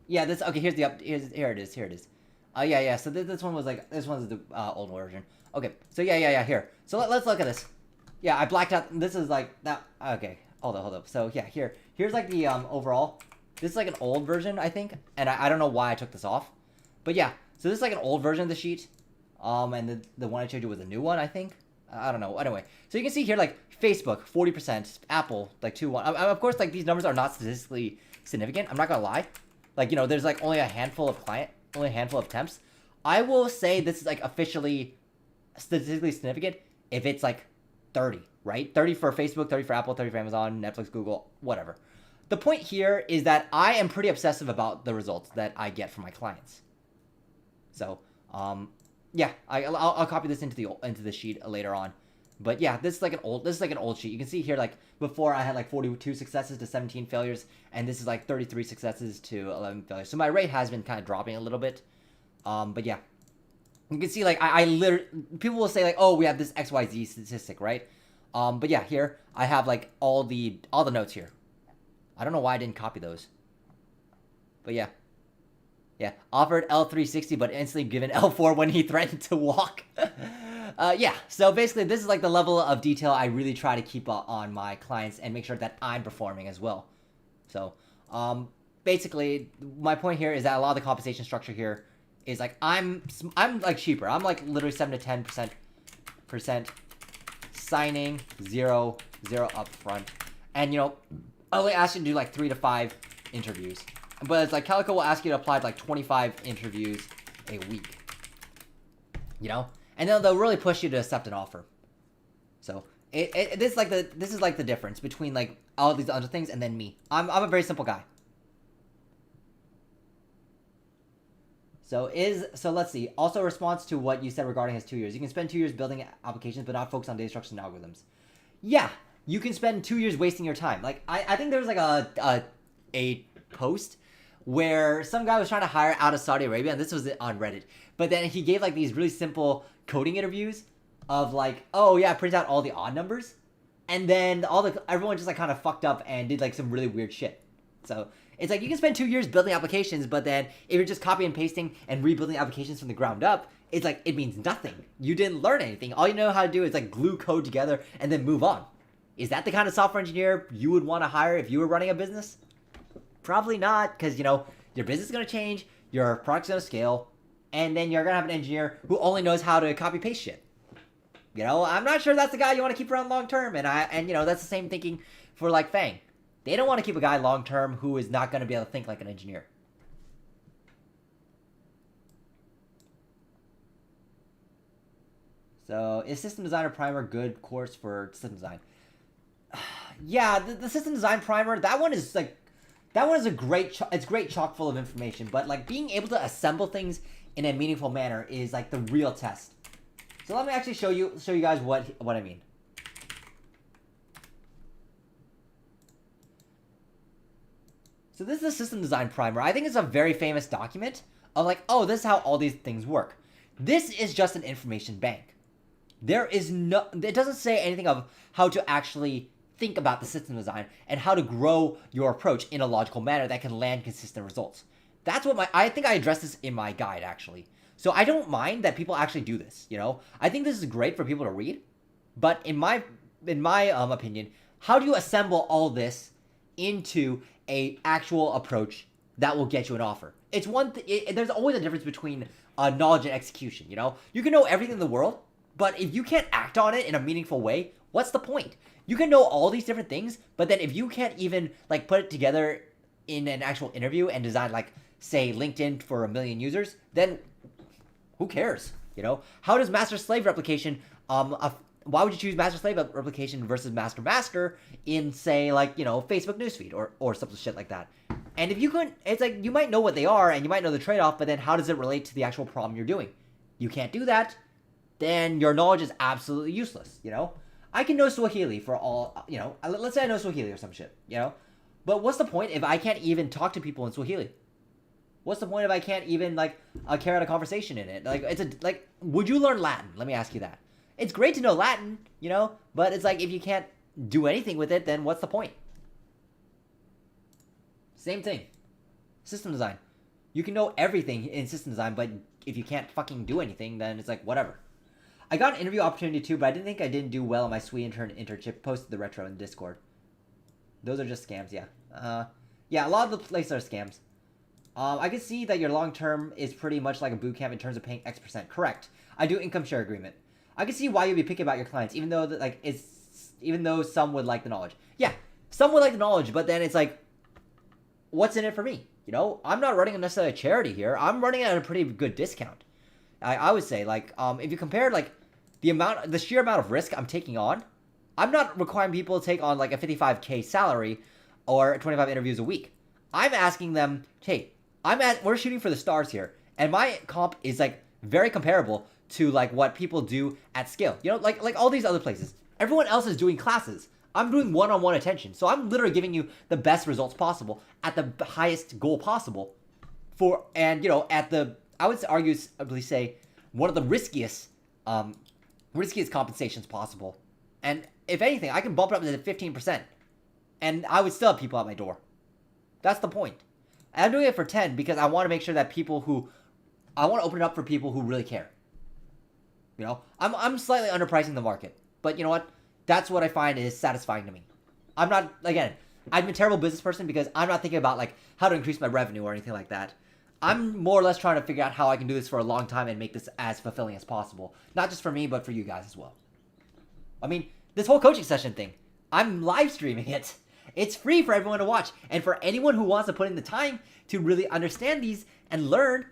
Yeah, this okay. Here it is. Here it is. Yeah. So this one was like this one's the old version. Okay. So yeah. Here. So let's look at this. Yeah, I blacked out. This is like that. Okay. Hold up. So yeah, here's like the overall. This is like an old version, I think, and I don't know why I took this off, but yeah. So this is like an old version of the sheet, and the one I showed you was a new one, I think. I don't know. Anyway, so you can see here like Facebook 40%, Apple like 2-1. Of course, like these numbers are not statistically significant. I'm not gonna lie. Like there's like only a handful of attempts. I will say this is like officially statistically significant if it's like 30, right? 30 for Facebook, 30 for Apple, 30 for Amazon, Netflix, Google, whatever. The point here is that I am pretty obsessive about the results that I get from my clients. So, yeah, I'll copy this into the sheet later on. But yeah, this is like an old sheet. You can see here like before I had like 42 successes to 17 failures, and this is like 33 successes to 11 failures. So my rate has been kind of dropping a little bit. But yeah, you can see like I literally people will say like, oh, we have this XYZ statistic, right? But yeah, here I have like all the notes here. I don't know why I didn't copy those. But yeah. Yeah, offered L360 but instantly given L4 when he threatened to walk. Yeah, so basically this is like the level of detail I really try to keep on my clients and make sure that I'm performing as well. So basically my point here is that a lot of the compensation structure here is like I'm like cheaper. I'm like literally 7 to 10% signing, 0 upfront, and I only ask you to do like 3 to 5 interviews. But it's like Calico will ask you to apply to like 25 interviews a week. And then they'll really push you to accept an offer. So this is like the difference between like all these other things and then me. I'm a very simple guy. So let's see. Also, response to what you said regarding his 2 years. You can spend 2 years building applications, but not focus on data structures and algorithms. Yeah, you can spend 2 years wasting your time. Like I think there was like a post where some guy was trying to hire out of Saudi Arabia, and this was on Reddit. But then he gave like these really simple coding interviews of like, oh yeah, print out all the odd numbers, and then everyone just like kind of fucked up and did like some really weird shit. So it's like you can spend 2 years building applications, but then if you're just copy and pasting and rebuilding applications from the ground up, it's like it means nothing. You didn't learn anything. All you know how to do is like glue code together and then move on. Is that the kind of software engineer you would want to hire if you were running a business? Probably not, because your business is going to change, your product's going to scale, and then you're going to have an engineer who only knows how to copy paste shit. I'm not sure that's the guy you want to keep around long term, and that's the same thinking for like Fang. They don't want to keep a guy long term who is not going to be able to think like an engineer. So, is System Designer Primer good course for system design? Yeah, the System Design Primer, that one is a great, it's great chock full of information, but like being able to assemble things in a meaningful manner is like the real test. So let me actually show you guys what I mean. So this is the System Design Primer. I think it's a very famous document of like, oh, this is how all these things work. This is just an information bank. It doesn't say anything of how to actually think about the system design and how to grow your approach in a logical manner that can land consistent results. That's what I think I addressed this in my guide, actually. So I don't mind that people actually do this, I think this is great for people to read, but in my opinion, how do you assemble all this into a actual approach that will get you an offer? It's there's always a difference between knowledge and execution, You can know everything in the world, but if you can't act on it in a meaningful way, what's the point? You can know all these different things, but then if you can't even like put it together in an actual interview and design like, say, LinkedIn for 1 million users, then who cares? How does master-slave replication, why would you choose master-slave replication versus master-master in, say, like, Facebook newsfeed or something shit like that? And if you couldn't, it's like, you might know what they are and you might know the trade-off, but then how does it relate to the actual problem you're doing? You can't do that, then your knowledge is absolutely useless, I can know Swahili for all, let's say I know Swahili or some shit, but what's the point if I can't even talk to people in Swahili? What's the point if I can't even like carry out a conversation in it? Like would you learn Latin? Let me ask you that. It's great to know Latin, you know, but it's like if you can't do anything with it, then what's the point? Same thing. System design. You can know everything in system design, but if you can't fucking do anything, then it's like whatever. I got an interview opportunity too, but I didn't think I didn't do well on my sweet internship. Posted the retro in Discord. Those are just scams, yeah. Yeah, a lot of the places are scams. I can see that your long term is pretty much like a boot camp in terms of paying X%. Correct. I do income share agreement. I can see why you'd be picky about your clients, even though some would like the knowledge. Yeah, some would like the knowledge, but then it's like, what's in it for me? You know, I'm not running necessarily a charity here. I'm running it at a pretty good discount. I would say, like, if you compare like the sheer amount of risk I'm taking on, I'm not requiring people to take on like a 55K salary or 25 interviews a week. I'm asking them, hey, we're shooting for the stars here, and my comp is like very comparable to like what people do at scale. You know, like all these other places. Everyone else is doing classes. I'm doing one-on-one attention, so I'm literally giving you the best results possible at the highest goal possible, and you know I would arguably say one of the riskiest compensations possible. And if anything, I can bump it up to 15%, and I would still have people at my door. That's the point. And I'm doing it for 10 because I want to make sure that I want to open it up for people who really care. You know, I'm slightly underpricing the market, but you know what? That's what I find is satisfying to me. I'm a terrible business person because I'm not thinking about like how to increase my revenue or anything like that. I'm more or less trying to figure out how I can do this for a long time and make this as fulfilling as possible. Not just for me, but for you guys as well. I mean, this whole coaching session thing, I'm live streaming it. It's free for everyone to watch. And for anyone who wants to put in the time to really understand these and learn,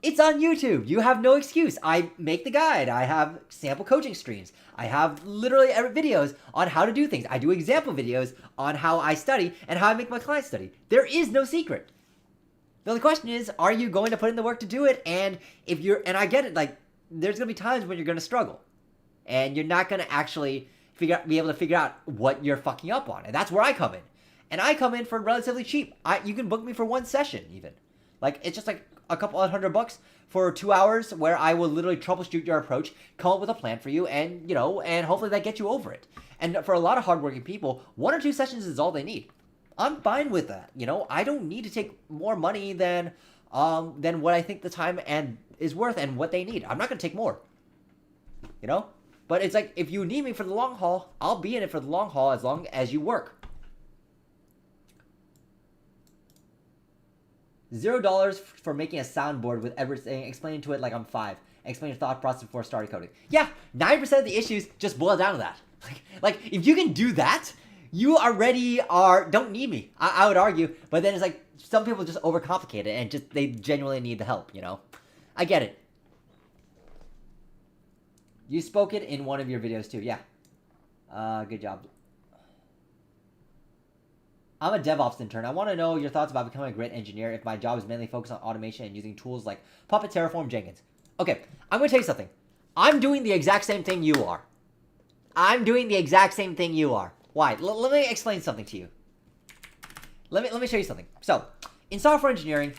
it's on YouTube. You have no excuse. I make the guide. I have sample coaching streams. I have literally videos on how to do things. I do example videos on how I study and how I make my clients study. There is no secret. The only question is, are you going to put in the work to do it? And and I get it, like, there's going to be times when you're going to struggle. And you're not going to actually be able to figure out what you're fucking up on. And that's where I come in. And I come in for relatively cheap. You can book me for one session even. Like, it's just like a couple of $100 for 2 hours where I will literally troubleshoot your approach, come up with a plan for you, and, you know, and hopefully that gets you over it. And for a lot of hardworking people, 1 or 2 sessions is all they need. I'm fine with that. You know, I don't need to take more money than what I think the time is worth and what they need. I'm not going to take more. You know? But it's like, if you need me for the long haul, I'll be in it for the long haul as long as you work. $0 for making a soundboard with everything, explaining to it like I'm 5. Explain your thought process before starting coding. Yeah, 9% of the issues just boil down to that. Like if you can do that, you already don't need me. I would argue, but then it's like some people just overcomplicate it and just they genuinely need the help. You know, I get it. You spoke it in one of your videos too. Yeah, good job. I'm a DevOps intern. I want to know your thoughts about becoming a great engineer if my job is mainly focused on automation and using tools like Puppet, Terraform, Jenkins. Okay, I'm going to tell you something. I'm doing the exact same thing you are. Why? Let me explain something to you. Let me show you something. So, in software engineering,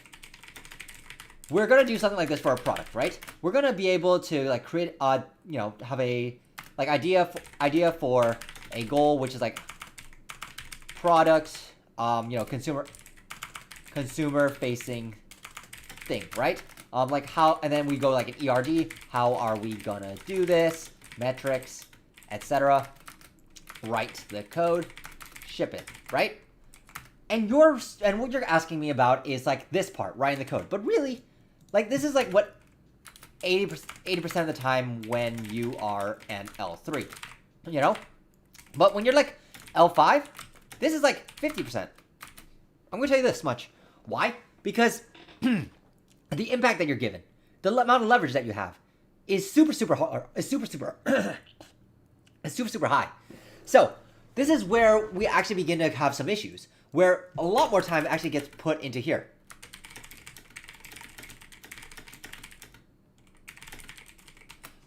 we're going to do something like this for our product, right? We're going to be able to like create have a like idea for a goal, which is like product, consumer facing thing, right? Like how, and then we go like an ERD, how are we gonna do this, metrics, etc. Write the code, ship it, right? And what you're asking me about is like this part, writing the code. But really, like this is like what 80% of the time when you are an L3, you know? But when you're like L5, this is like 50%. I'm going to tell you this much. Why? Because the impact that you're given, the amount of leverage that you have is super high. So this is where we actually begin to have some issues, where a lot more time actually gets put into here.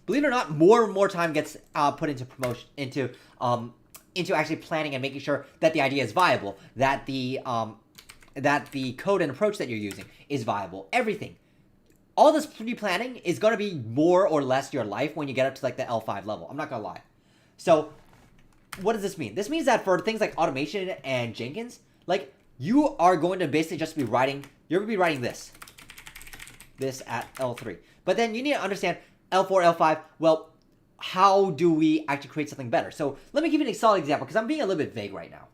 Believe it or not, more and more time gets put into promotion, into actually planning and making sure that the idea is viable, that the that the code and approach that you're using is viable. Everything. All this pre-planning is going to be more or less your life when you get up to like the L5 level. I'm not going to lie. So what does this mean? This means that for things like automation and Jenkins, like you are going to basically just be writing, you're going to be writing this at L3. But then you need to understand L4, L5, well, how do we actually create something better? So let me give you an solid example because I'm being a little bit vague right now.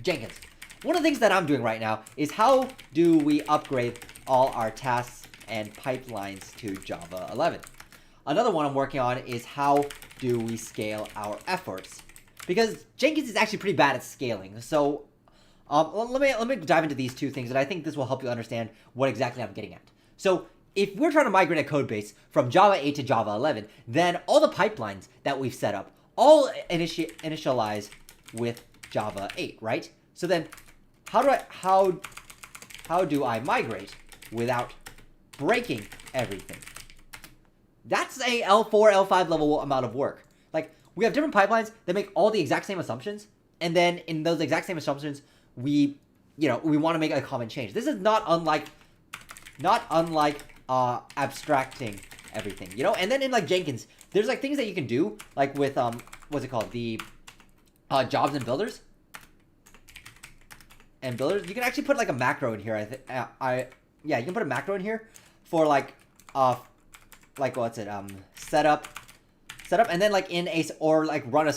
Jenkins. One of the things that I'm doing right now is how do we upgrade all our tasks and pipelines to Java 11. Another one I'm working on is how do we scale our efforts? Because Jenkins is actually pretty bad at scaling. So let me dive into these two things, and I think this will help you understand what exactly I'm getting at. So if we're trying to migrate a code base from Java 8 to Java 11, then all the pipelines that we've set up all initialize with Java 8, right? So then how do I migrate without breaking everything? That's a L4, L5 level amount of work. Like, we have different pipelines that make all the exact same assumptions, and then in those exact same assumptions, we want to make a common change. This is not unlike abstracting everything, And then in like Jenkins, there's like things that you can do, like with what's it called, the jobs and builders. And builders, you can actually put like a macro in here. You can put a macro in here for like what's it, setup, and then like in a run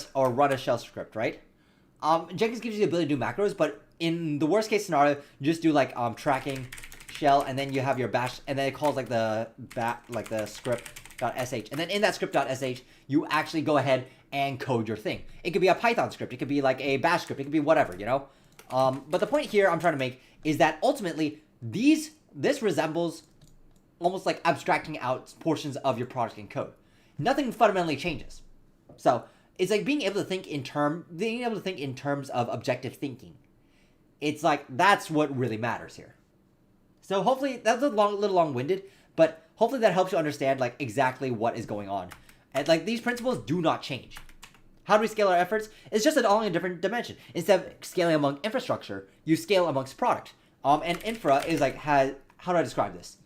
a shell script, right? Jenkins gives you the ability to do macros, but in the worst case scenario, you just do like tracking shell, and then you have your bash, and then it calls like the script.sh, and then in that script.sh, you actually go ahead and code your thing. It could be a Python script, it could be like a bash script, it could be whatever, But the point here I'm trying to make is that ultimately this resembles almost like abstracting out portions of your product in code. Nothing fundamentally changes. So it's like being able to think in terms of objective thinking. It's like that's what really matters here. So hopefully that's a little long-winded, but hopefully that helps you understand like exactly what is going on. And like these principles do not change. How do we scale our efforts? It's just all in a different dimension. Instead of scaling among infrastructure, you scale amongst product. And infra is like, how do I describe this?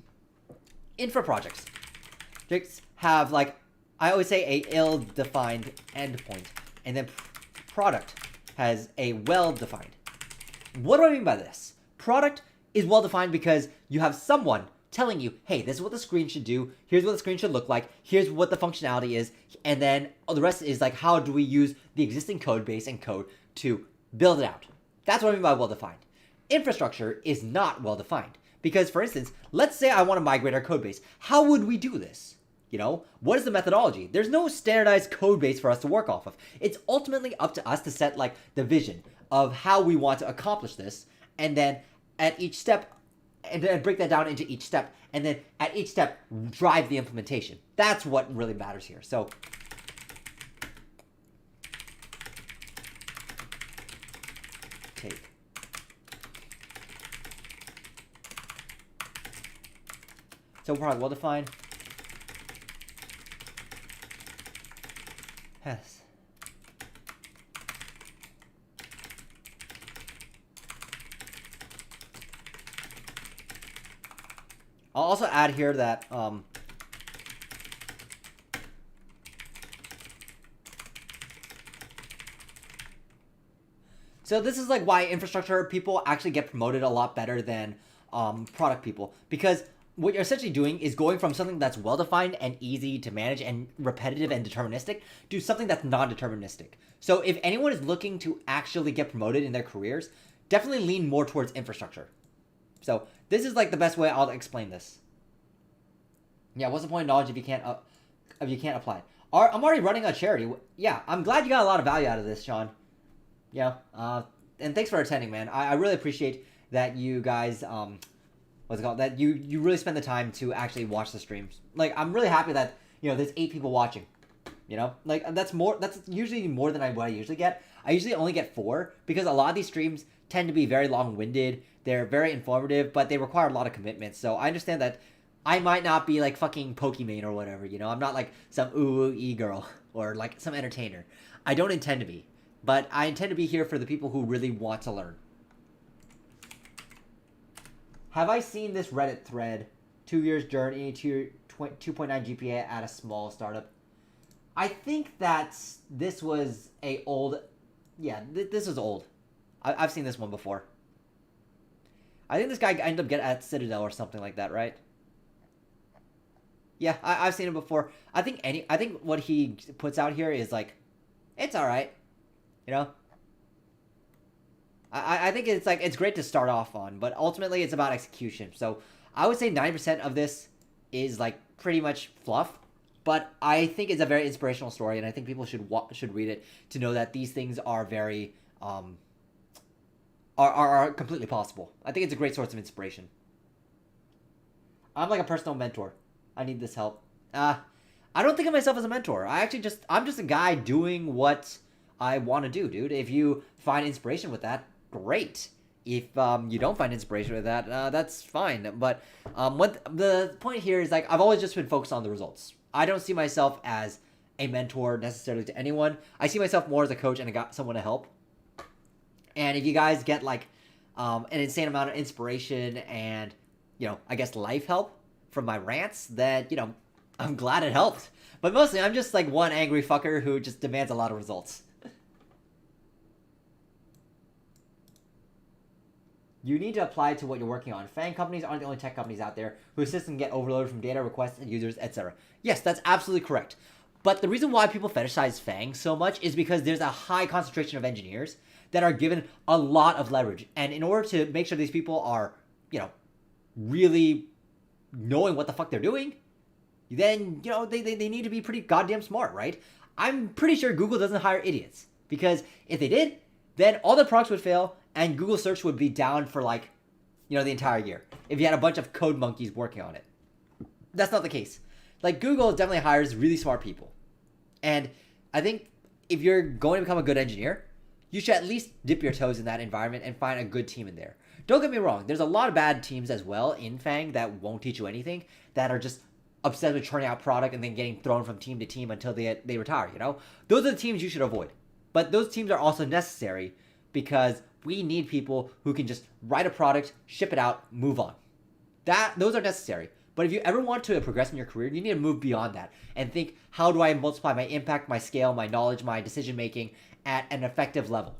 Infra projects have like, I always say a ill-defined endpoint, and then product has a well-defined. What do I mean by this? Product is well-defined because you have someone telling you, hey, this is what the screen should do, here's what the screen should look like, here's what the functionality is, and then the rest is like, how do we use the existing code base and code to build it out? That's what I mean by well-defined. Infrastructure is not well-defined because, for instance, let's say I want to migrate our code base. How would we do this? What is the methodology? There's no standardized code base for us to work off of. It's ultimately up to us to set like the vision of how we want to accomplish this, and then at each step, and then break that down into each step, and then at each step, drive the implementation. That's what really matters here. So take. So product well-defined. Yes. I'll also add here that so this is like why infrastructure people actually get promoted a lot better than product people, because what you're essentially doing is going from something that's well-defined and easy to manage and repetitive and deterministic to something that's non-deterministic. So if anyone is looking to actually get promoted in their careers, definitely lean more towards infrastructure. So this is like the best way I'll explain this. Yeah, what's the point of knowledge if you can't apply it? I'm already running a charity. Yeah, I'm glad you got a lot of value out of this, Sean. Yeah, and thanks for attending, man. I really appreciate that you guys what's it called? That you really spend the time to actually watch the streams. Like, I'm really happy that there's 8 people watching. Like that's usually more than what I usually get. I usually only get 4 because a lot of these streams tend to be very long-winded. They're very informative, but they require a lot of commitment. So I understand that I might not be like fucking Pokimane or whatever, I'm not like some e-girl or like some entertainer. I don't intend to be, but I intend to be here for the people who really want to learn. Have I seen this Reddit thread? 2 years journey, 2.9 GPA at a small startup. I think that this was a old... Yeah, this was old. I've seen this one before. I think this guy ended up getting at Citadel or something like that, right? Yeah, I've seen it before. I think what he puts out here is like, it's all right, you know. I think it's like it's great to start off on, but ultimately it's about execution. So I would say 90% of this is like pretty much fluff, but I think it's a very inspirational story, and I think people should read it to know that these things are very are completely possible. I think it's a great source of inspiration. I'm like a personal mentor. I need this help. I don't think of myself as a mentor. I'm just a guy doing what I want to do, dude. If you find inspiration with that, great. If you don't find inspiration with that, that's fine. But what the point here is, like, I've always just been focused on the results. I don't see myself as a mentor necessarily to anyone. I see myself more as a coach and someone to help. And if you guys get like an insane amount of inspiration and, you know, I guess life help from my rants, then, you know, I'm glad it helped. But mostly I'm just like one angry fucker who just demands a lot of results. You need to apply to what you're working on. FAANG companies aren't the only tech companies out there whose systems get overloaded from data requests and users, etc. Yes, that's absolutely correct. But the reason why people fetishize FAANG so much is because there's a high concentration of engineers that are given a lot of leverage. And in order to make sure these people are, you know, really knowing what the fuck they're doing, then, you know, they need to be pretty goddamn smart, right? I'm pretty sure Google doesn't hire idiots. Because if they did, then all the products would fail and Google search would be down for, like, you know, the entire year. If you had a bunch of code monkeys working on it. That's not the case. Like, Google definitely hires really smart people. And I think if you're going to become a good engineer, you should at least dip your toes in that environment and find a good team in there. Don't get me wrong, there's a lot of bad teams as well in FAANG that won't teach you anything, that are just obsessed with churning out product and then getting thrown from team to team until they retire, you know? Those are the teams you should avoid. But those teams are also necessary because we need people who can just write a product, ship it out, move on. Those are necessary. But if you ever want to progress in your career, you need to move beyond that and think, how do I multiply my impact, my scale, my knowledge, my decision making at an effective level?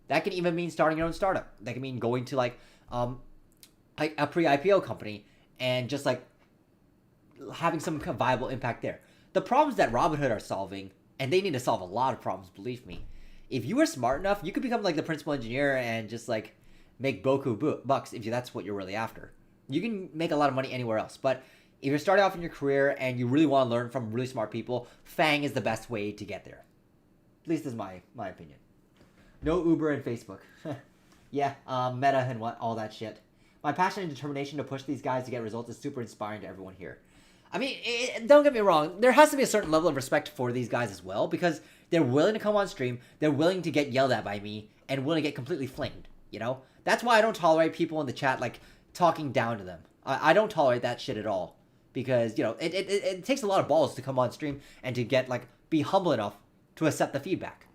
That can even mean starting your own startup. That can mean going to like a pre-IPO company and just like having some viable impact there. The problems that Robinhood are solving, and they need to solve a lot of problems, believe me. If you were smart enough, you could become like the principal engineer and just like make boku bucks if that's what you're really after. You can make a lot of money anywhere else. But if you're starting off in your career and you really want to learn from really smart people, FAANG is the best way to get there. At least is my opinion. No Uber and Facebook. Yeah, Meta and all that shit. My passion and determination to push these guys to get results is super inspiring to everyone here. I mean, don't get me wrong. There has to be a certain level of respect for these guys as well, because they're willing to come on stream, they're willing to get yelled at by me, and willing to get completely flamed, you know? That's why I don't tolerate people in the chat, like, talking down to them. I don't tolerate that shit at all. Because, you know, it takes a lot of balls to come on stream and to get, like, be humble enough to accept the feedback.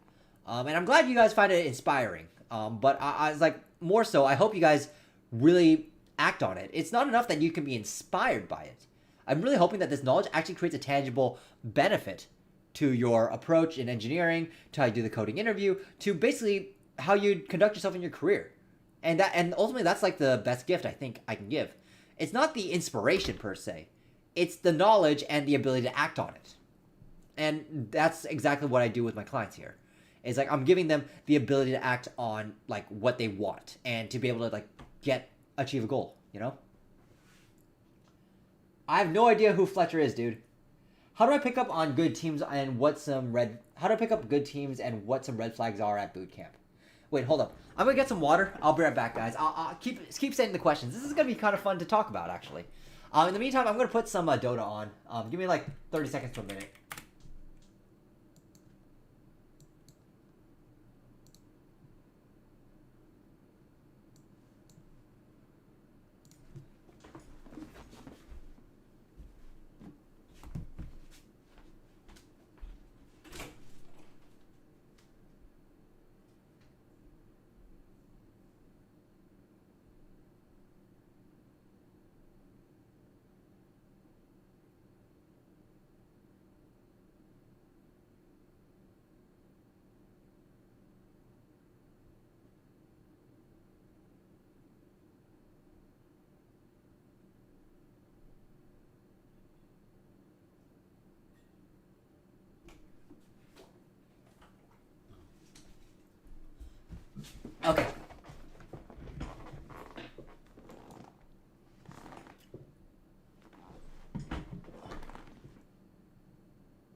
And I'm glad you guys find it inspiring. But I was like, more so, I hope you guys really act on it. It's not enough that you can be inspired by it. I'm really hoping that this knowledge actually creates a tangible benefit to your approach in engineering, to how you do the coding interview, to basically how you conduct yourself in your career. And ultimately that's like the best gift I think I can give. It's not the inspiration per se. It's the knowledge and the ability to act on it. And that's exactly what I do with my clients here. It's like I'm giving them the ability to act on like what they want and to be able to like achieve a goal, you know? I have no idea who Fletcher is, dude. How do I pick up on good teams and what some red flags are at boot camp? Wait, hold up. I'm gonna get some water. I'll be right back, guys. I'll keep sending the questions. This is gonna be kind of fun to talk about, actually. In the meantime, I'm gonna put some Dota on. Give me like 30 seconds to a minute.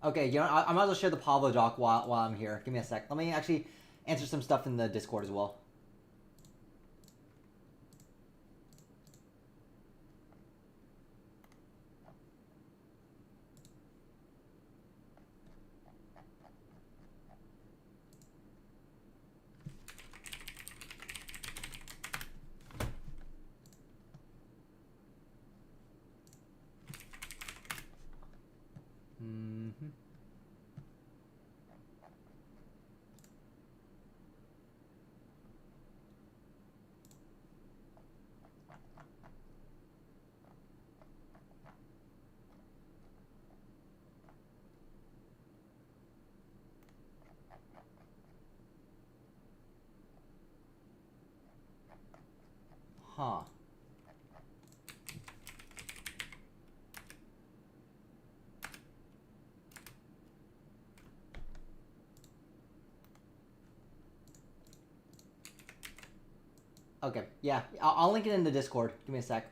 Okay, you know, I might as well share the Pablo doc while I'm here. Give me a sec. Let me actually answer some stuff in the Discord as well. Mm-hmm. Huh. Okay, yeah, I'll link it in the Discord. Give me a sec.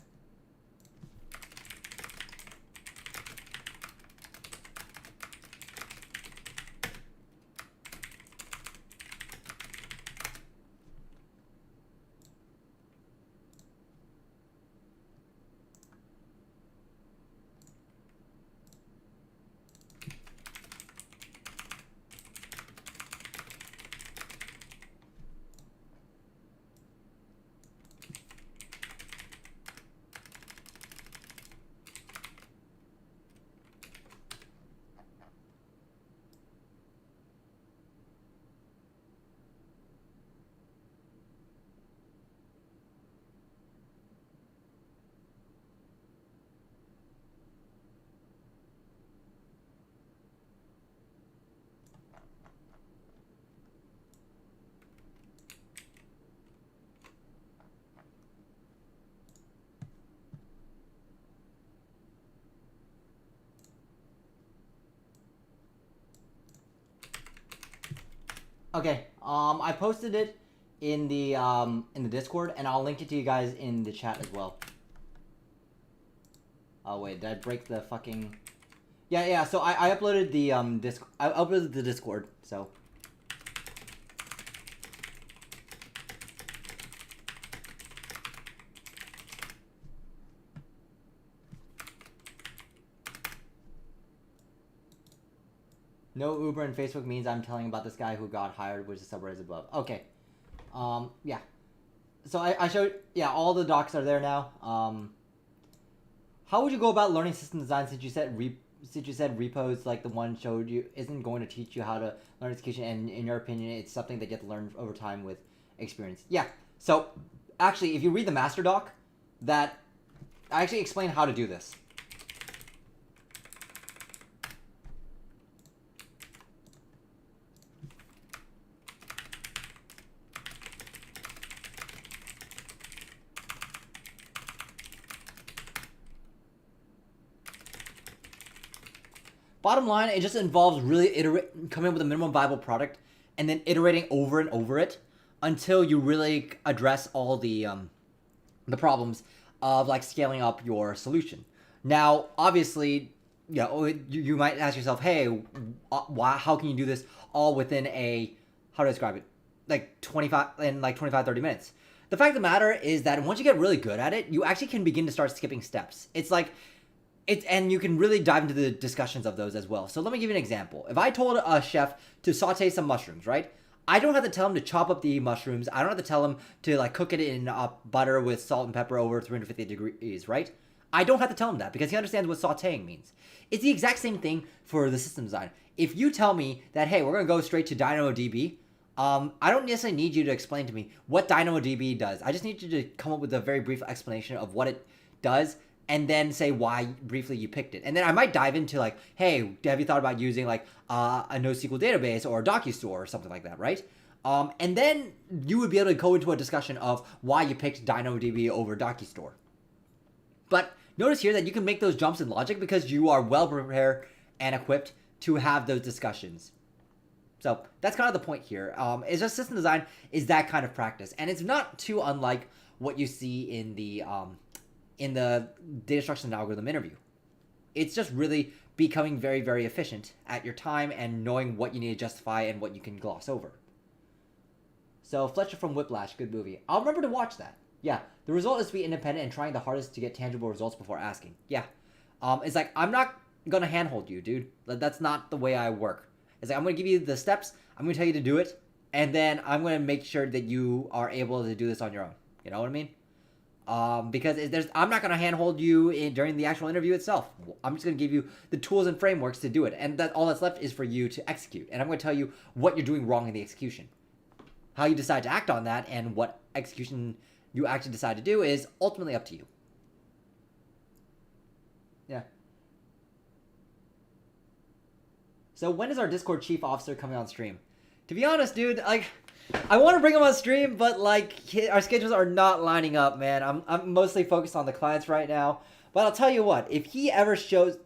Okay, I posted it in the Discord, and I'll link it to you guys in the chat as well. Oh wait, did I break the fucking? Yeah. So I uploaded the I uploaded the Discord. So. No Uber and Facebook means I'm telling about this guy who got hired, which is subreddit above. Okay. Yeah. So I showed, yeah, all the docs are there now. How would you go about learning system design since you said repos like the one showed you isn't going to teach you how to learn execution, and in your opinion, it's something that you have to learn over time with experience? Yeah. So actually, if you read the master doc, that I actually explain how to do this. Bottom line, it just involves really coming up with a minimum viable product and then iterating over and over it until you really address all the problems of like scaling up your solution. Now, obviously, you might ask yourself, hey, how can you do this all within how to describe it? Like 25, 30 minutes. The fact of the matter is that once you get really good at it, you actually can begin to start skipping steps. It's like, and you can really dive into the discussions of those as well. So let me give you an example. If I told a chef to saute some mushrooms, right? I don't have to tell him to chop up the mushrooms. I don't have to tell him to like cook it in butter with salt and pepper over 350 degrees, right? I don't have to tell him that because he understands what sauteing means. It's the exact same thing for the system design. If you tell me that, hey, we're going to go straight to DynamoDB, I don't necessarily need you to explain to me what DynamoDB does. I just need you to come up with a very brief explanation of what it does, and then say why briefly you picked it. And then I might dive into like, hey, have you thought about using like a NoSQL database or a DocuStore or something like that, right? And then you would be able to go into a discussion of why you picked DynamoDB over DocuStore. But notice here that you can make those jumps in logic because you are well prepared and equipped to have those discussions. So that's kind of the point here. It's just system design is that kind of practice. And it's not too unlike what you see in the data structure and algorithm interview. It's just really becoming very, very efficient at your time and knowing what you need to justify and what you can gloss over. So Fletcher from Whiplash, good movie. I'll remember to watch that. Yeah, the result is to be independent and trying the hardest to get tangible results before asking. Yeah, it's like, I'm not gonna handhold you, dude. That's not the way I work. It's like, I'm gonna give you the steps, I'm gonna tell you to do it, and then I'm gonna make sure that you are able to do this on your own. You know what I mean? Because I'm not gonna handhold you during the actual interview itself. I'm just gonna give you the tools and frameworks to do it, and all that's left is for you to execute. And I'm gonna tell you what you're doing wrong in the execution. How you decide to act on that and what execution you actually decide to do is ultimately up to you. Yeah. So when is our Discord chief officer coming on stream? To be honest, dude, like, I want to bring him on stream, but like our schedules are not lining up, man. I'm mostly focused on the clients right now. But I'll tell you what, if he ever shows,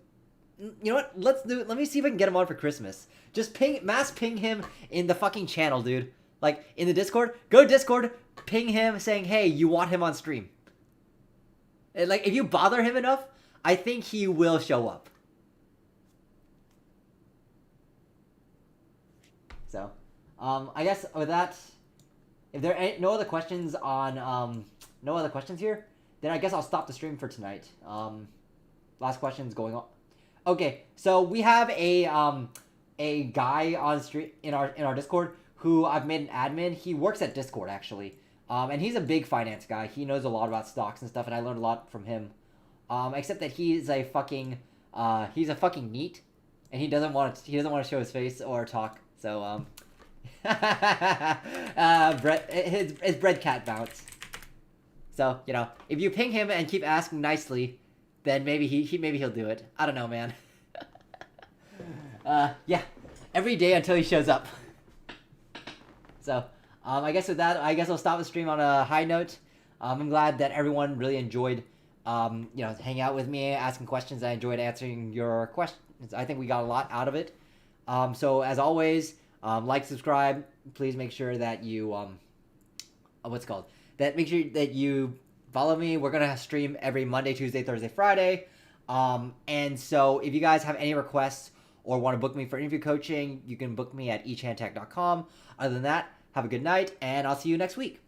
you know what? Let me see if I can get him on for Christmas. Just mass ping him in the fucking channel, dude. Like in the Discord, go to Discord, ping him saying, "Hey, you want him on stream?" And like if you bother him enough, I think he will show up. So, I guess with that, if there are no other questions here, then I guess I'll stop the stream for tonight. Last questions going on. Okay, so we have a guy on stream in our Discord who I've made an admin. He works at Discord actually, and he's a big finance guy. He knows a lot about stocks and stuff, and I learned a lot from him. Except that he's a fucking neat, and he doesn't want to show his face or talk. So his bread cat bounce. So you know, if you ping him and keep asking nicely, then maybe he'll do it. I don't know, man. Yeah, every day until he shows up. So I guess with that, I'll stop the stream on a high note. I'm glad that everyone really enjoyed, hanging out with me, asking questions. I enjoyed answering your questions. I think we got a lot out of it. So as always, like, subscribe. Please make sure that you make sure that you follow me. We're gonna stream every Monday, Tuesday, Thursday, Friday. And so if you guys have any requests or want to book me for interview coaching, you can book me at echanTech.com. Other than that, have a good night, and I'll see you next week.